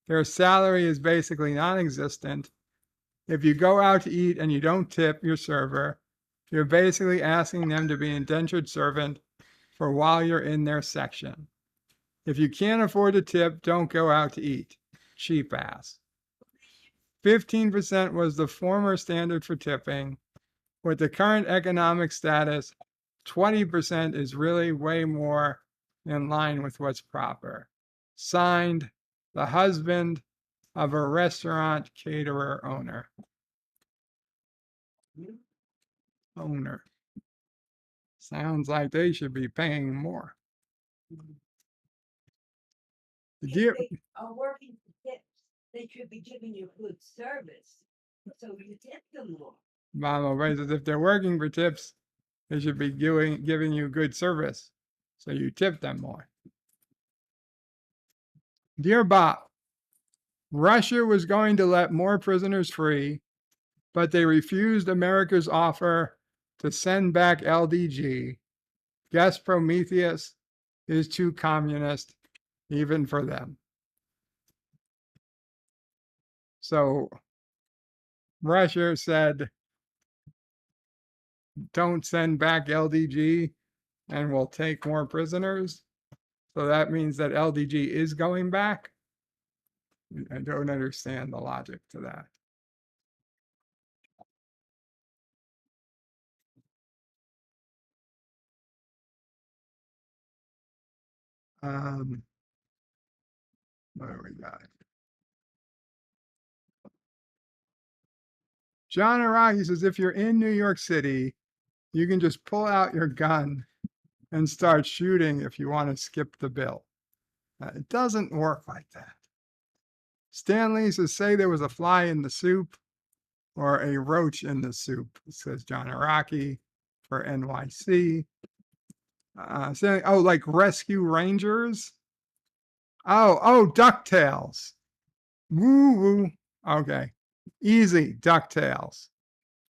Their salary is basically non existent. If you go out to eat and you don't tip your server, you're basically asking them to be an indentured servant for while you're in their section. If you can't afford to tip, don't go out to eat. Cheap ass. 15% was the former standard for tipping. With the current economic status, 20% is really way more in line with what's proper. Signed, the husband of a restaurant caterer owner. Sounds like they should be paying more. If they are working for tips, they should be giving you good service. So you tip them more. Mama raises, if they're working for tips, they should be giving you good service. So you tip them more. Dear Bob, Russia was going to let more prisoners free, but they refused America's offer to send back LDG. Guess Prometheus is too communist, even for them. So Russia said, don't send back LDG and we'll take more prisoners. So that means that LDG is going back. I don't understand the logic to that. What do we got? John Araki says, if you're in New York City, you can just pull out your gun and start shooting if you want to skip the bill. It doesn't work like that. Stanley says, say there was a fly in the soup or a roach in the soup, says John Araki for NYC. Saying, oh, like Rescue Rangers? Oh, DuckTales. Woo woo. Okay. Easy. DuckTales.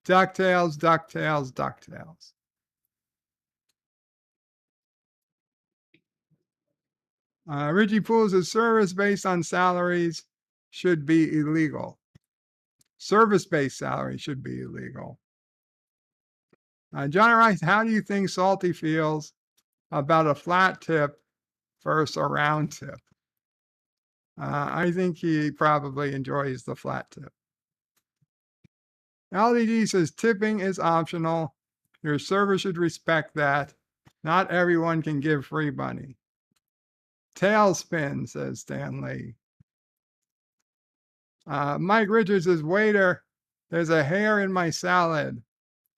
DuckTales, DuckTales, DuckTales. Richie Poole says service based on salaries should be illegal. Service-based salary should be illegal. John Rice, how do you think Salty feels about a flat tip versus a round tip? I think he probably enjoys the flat tip. LDG says tipping is optional. Your server should respect that. Not everyone can give free money. Tailspin, says Stanley. Mike Richards says, waiter, there's a hair in my salad.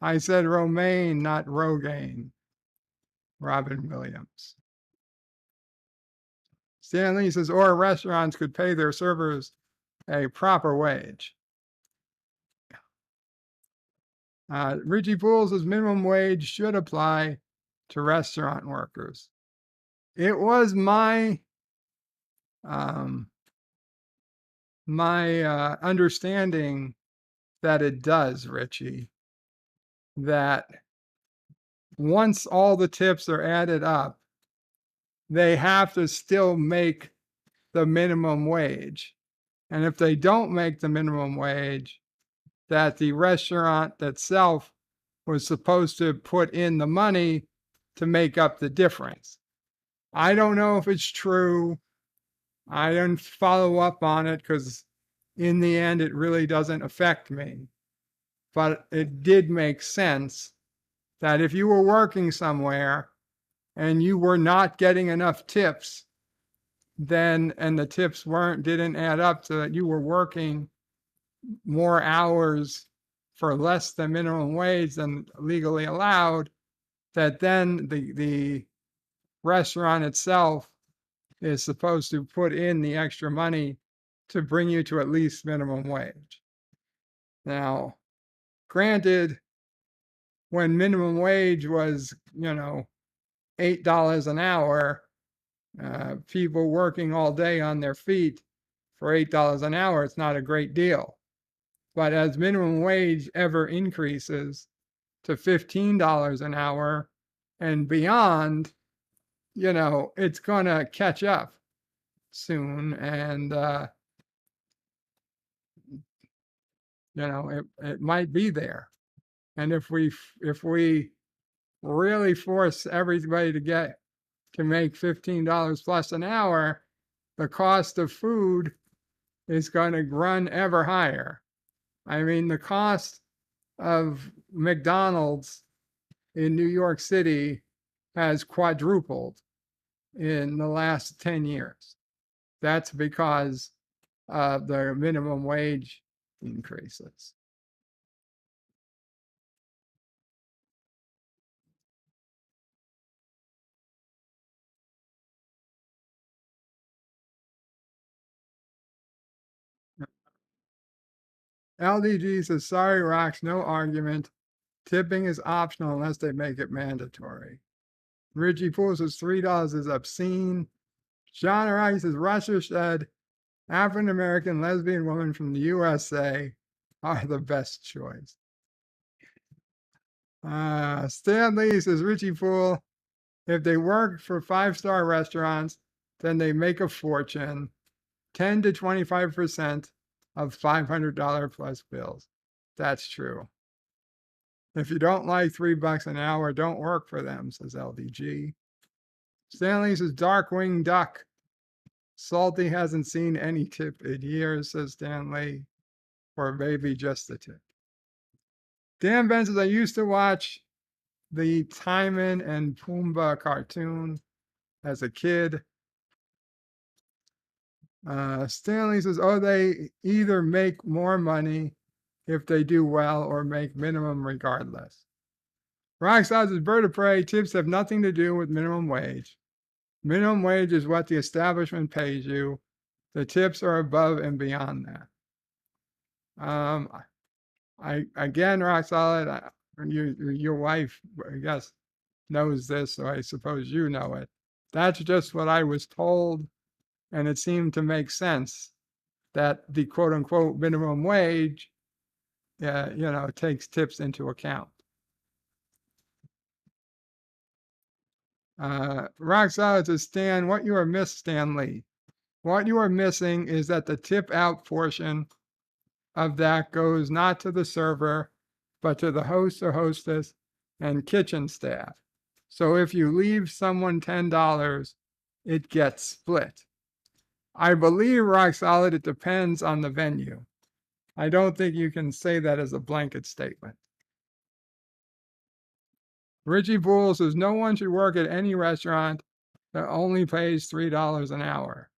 I said romaine, not Rogaine. Robin Williams. Stanley says, or restaurants could pay their servers a proper wage. Richie Poole says minimum wage should apply to restaurant workers. It was my understanding that it does, Richie, that once all the tips are added up, they have to still make the minimum wage. And if they don't make the minimum wage, that the restaurant itself was supposed to put in the money to make up the difference. I don't know if it's true. I didn't follow up on it because in the end, it really doesn't affect me. But it did make sense that if you were working somewhere and you were not getting enough tips, then, and the tips didn't add up so that you were working more hours for less than minimum wage than legally allowed, that then the restaurant itself is supposed to put in the extra money to bring you to at least minimum wage. Now, granted, when minimum wage was, $8 an hour, people working all day on their feet for $8 an hour, it's not a great deal. But as minimum wage ever increases to $15 an hour and beyond, it's going to catch up soon. And, it might be there. And if we really force everybody to make $15 plus an hour, the cost of food is going to run ever higher. I mean, the cost of McDonald's in New York City has quadrupled in the last 10 years. That's because of the minimum wage increases. LDG says, sorry, Rox, no argument. Tipping is optional unless they make it mandatory. Richie Poole says $3 is obscene. John Rice says, Russia said African American lesbian women from the USA are the best choice. Stan Lee says, Richie Poole, if they work for 5-star restaurants, then they make a fortune, 10 to 25% of $500 plus bills. That's true. If you don't like $3 an hour, don't work for them, says LDG. Stanley says, Darkwing Duck. Salty hasn't seen any tip in years, says Stanley, or maybe just the tip. Dan Ben says, I used to watch the Timon and Pumbaa cartoon as a kid. Stanley says, oh, they either make more money if they do well or make minimum regardless. Roxanne says, bird of prey, tips have nothing to do with minimum wage. Minimum wage is what the establishment pays you. The tips are above and beyond that. Again, rock solid. Your wife, I guess, knows this, so I suppose you know it. That's just what I was told, and it seemed to make sense that the quote unquote minimum wage, takes tips into account. Rock solid says, Stan, what you are missing, Stanley. What you are missing is that the tip out portion of that goes not to the server, but to the host or hostess and kitchen staff. So if you leave someone $10, it gets split. I believe, rock solid, it depends on the venue. I don't think you can say that as a blanket statement. Richie Poole says, no one should work at any restaurant that only pays $3 an hour.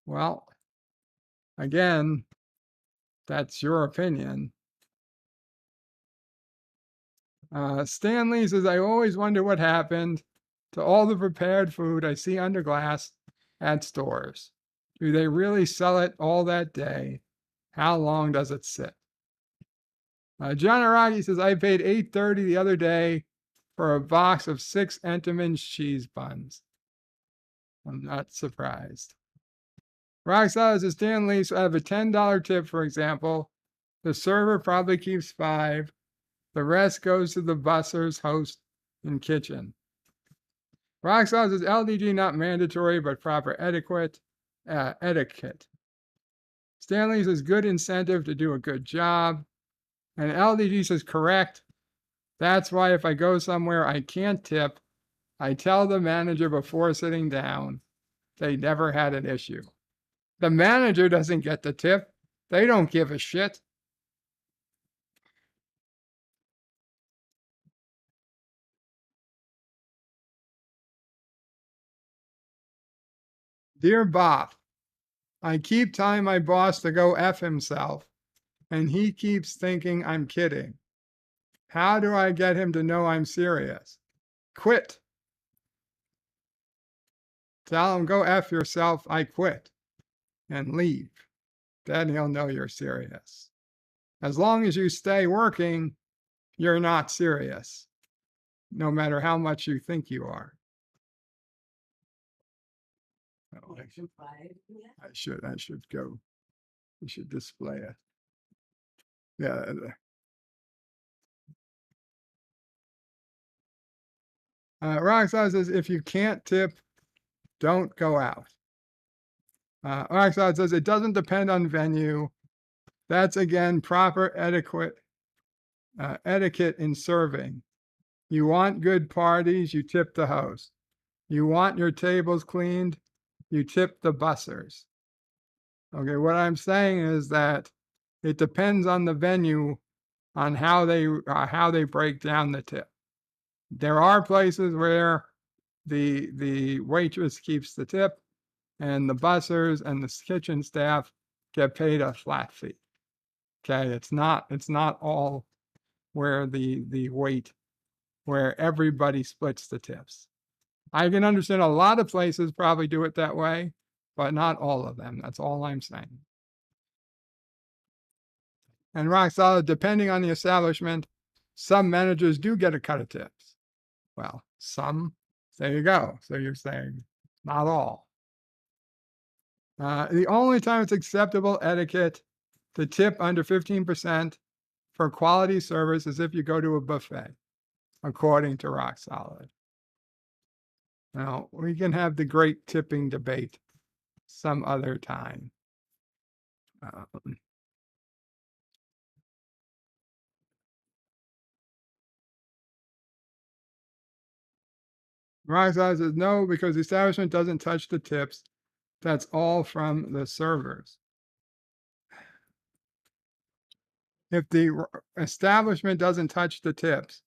Well, again, that's your opinion. Stanley says, I always wonder what happened to all the prepared food I see under glass at stores. Do they really sell it all that day? How long does it sit? John Araki says, I paid $8.30 the other day for a box of 6 Entenmann's cheese buns. I'm not surprised. Roxana says, Stanley, so I have a $10 tip, for example. The server probably keeps 5. The rest goes to the bussers, host, and kitchen. Roxana says, LDG not mandatory, but proper etiquette. Stanley says, good incentive to do a good job. And LDG says, correct. That's why if I go somewhere I can't tip, I tell the manager before sitting down. They never had an issue. The manager doesn't get the tip. They don't give a shit. Dear Bob, I keep telling my boss to go F himself, and he keeps thinking I'm kidding. How do I get him to know I'm serious? Quit. Tell him, go F yourself, I quit, and leave. Then he'll know you're serious. As long as you stay working, you're not serious, no matter how much you think you are. Oh, I should go. We should display it. Yeah. Roxanne says, if you can't tip, don't go out. Roxanne says, it doesn't depend on venue. That's, again, proper etiquette in serving. You want good parties, you tip the host. You want your tables cleaned, you tip the bussers. Okay, what I'm saying is that it depends on the venue on how they break down the tip. There are places where the waitress keeps the tip, and the bussers and the kitchen staff get paid a flat fee. Okay, it's not all where where everybody splits the tips. I can understand a lot of places probably do it that way, but not all of them. That's all I'm saying. And rock solid, depending on the establishment, some managers do get a cut of tips. Well, some, there you go. So you're saying not all. The only time it's acceptable etiquette to tip under 15% for quality service is if you go to a buffet, according to Rock Solid. Now, we can have the great tipping debate some other time. Rock Solid says no, because the establishment doesn't touch the tips. That's all from the servers. If the establishment doesn't touch the tips,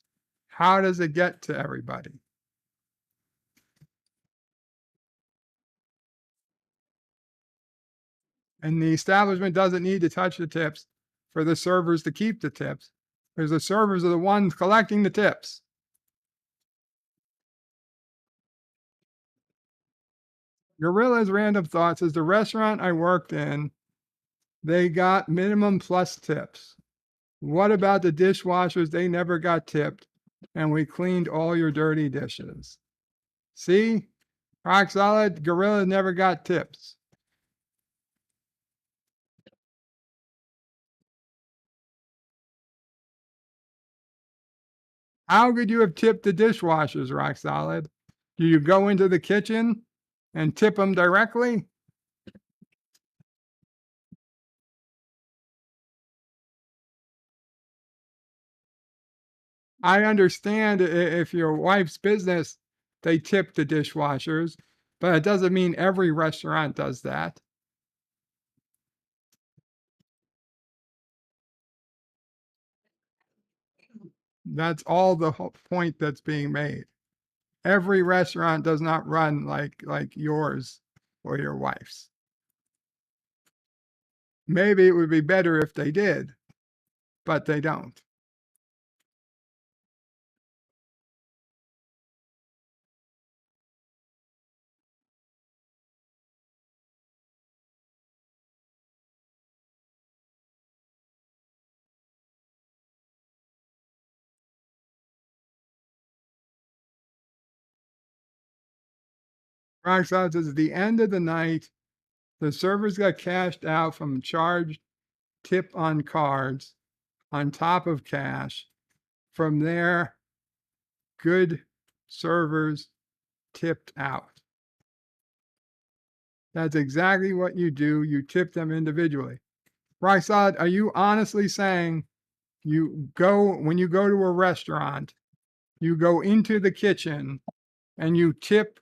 how does it get to everybody? And the establishment doesn't need to touch the tips for the servers to keep the tips, because the servers are the ones collecting the tips. Gorilla's random thoughts is the restaurant I worked in, they got minimum plus tips. What about the dishwashers? They never got tipped, and we cleaned all your dirty dishes. See, rock solid, Gorilla never got tips. How could you have tipped the dishwashers, rock solid? Do you go into the kitchen and tip them directly? I understand if your wife's business, they tip the dishwashers, but it doesn't mean every restaurant does that. That's all the whole point that's being made. Every restaurant does not run like yours or your wife's. Maybe it would be better if they did, but they don't. Roxanne says at the end of the night, the servers got cashed out from charged tip on cards on top of cash. From there, good servers tipped out. That's exactly what you do. You tip them individually. Raisad, are you honestly saying when you go to a restaurant, you go into the kitchen and you tip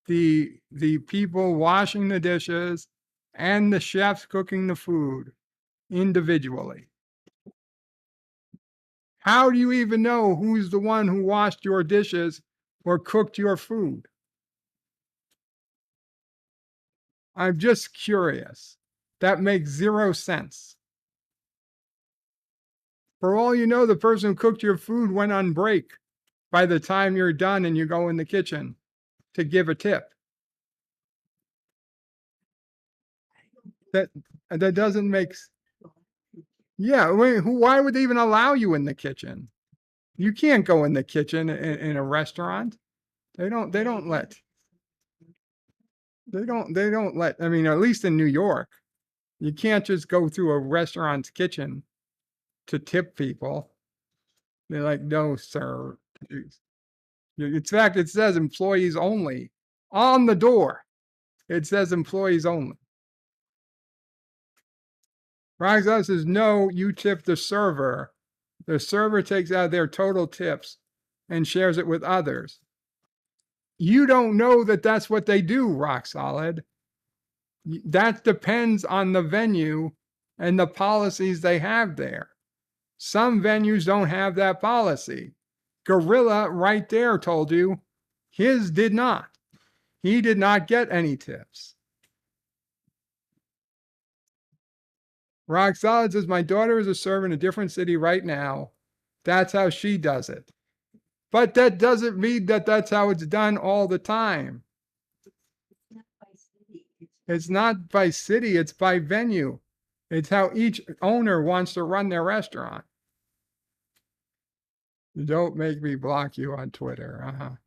the people washing the dishes and the chefs cooking the food individually? How do you even know who's the one who washed your dishes or cooked your food? I'm just curious. That makes zero sense. For all you know, the person who cooked your food went on break by the time you're done and you go in the kitchen to give a tip. That doesn't make. Yeah, why would they even allow you in the kitchen? You can't go in the kitchen in a restaurant. They don't let. They don't let. I mean, at least in New York, you can't just go through a restaurant's kitchen to tip people. They're like, no, sir. In fact, it says employees only on the door. It says employees only. Roxanne says, no, you tip the server. The server takes out their total tips and shares it with others. You don't know that that's what they do, Rock Solid. That depends on the venue and the policies they have there. Some venues don't have that policy. Gorilla right there told you his did not. He did not get any tips. Rock Solid says, my daughter is a server in a different city right now. That's how she does it. But that doesn't mean that that's how it's done all the time. It's not by city, it's by venue. It's how each owner wants to run their restaurant. Don't make me block you on Twitter.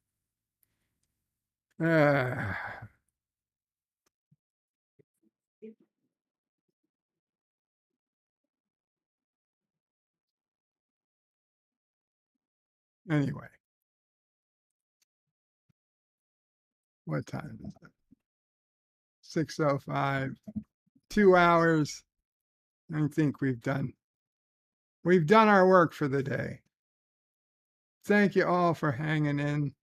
Anyway. What time is it? 6:05. 2 hours. I think we've done our work for the day. Thank you all for hanging in.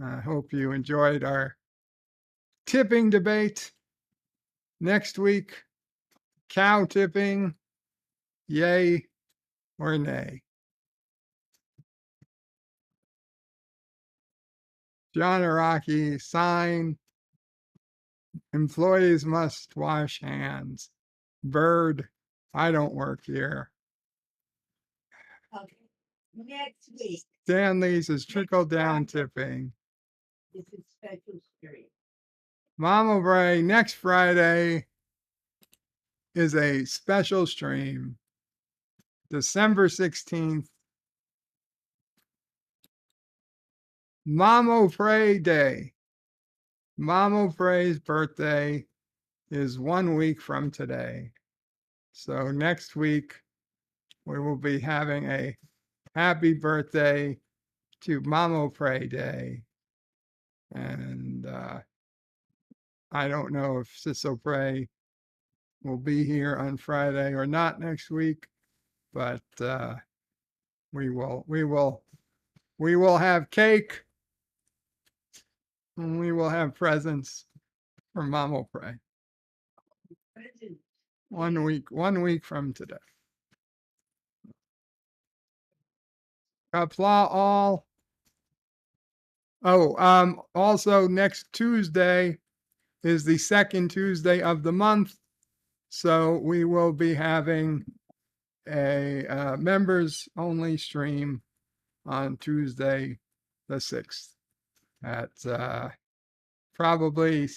I hope you enjoyed our tipping debate. Next week, cow tipping, yay or nay. John Araki, sign. Employees must wash hands. Bird, I don't work here. Okay. Next week. Stanley's is trickle down tipping. This is special stream. Mama Bray, next Friday is a special stream. December 16th. Mama Pray Day. Mama Pray's birthday is 1 week from today. So next week, we will be having a happy birthday to Mama Pray Day. And I don't know if Sisso Pray will be here on Friday or not next week, but we will have cake and we will have presents for Mama Pray. 1 week from today. Kapla all. Oh, also next Tuesday is the second Tuesday of the month. So we will be having a members only stream on Tuesday the 6th at probably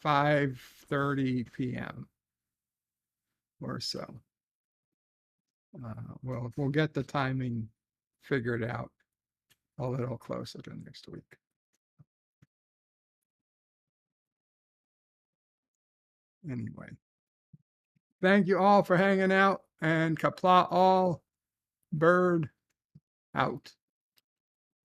5:30 p.m. or so. We'll get the timing figured out a little closer to next week. Anyway, thank you all for hanging out, and Kapla all, bird out.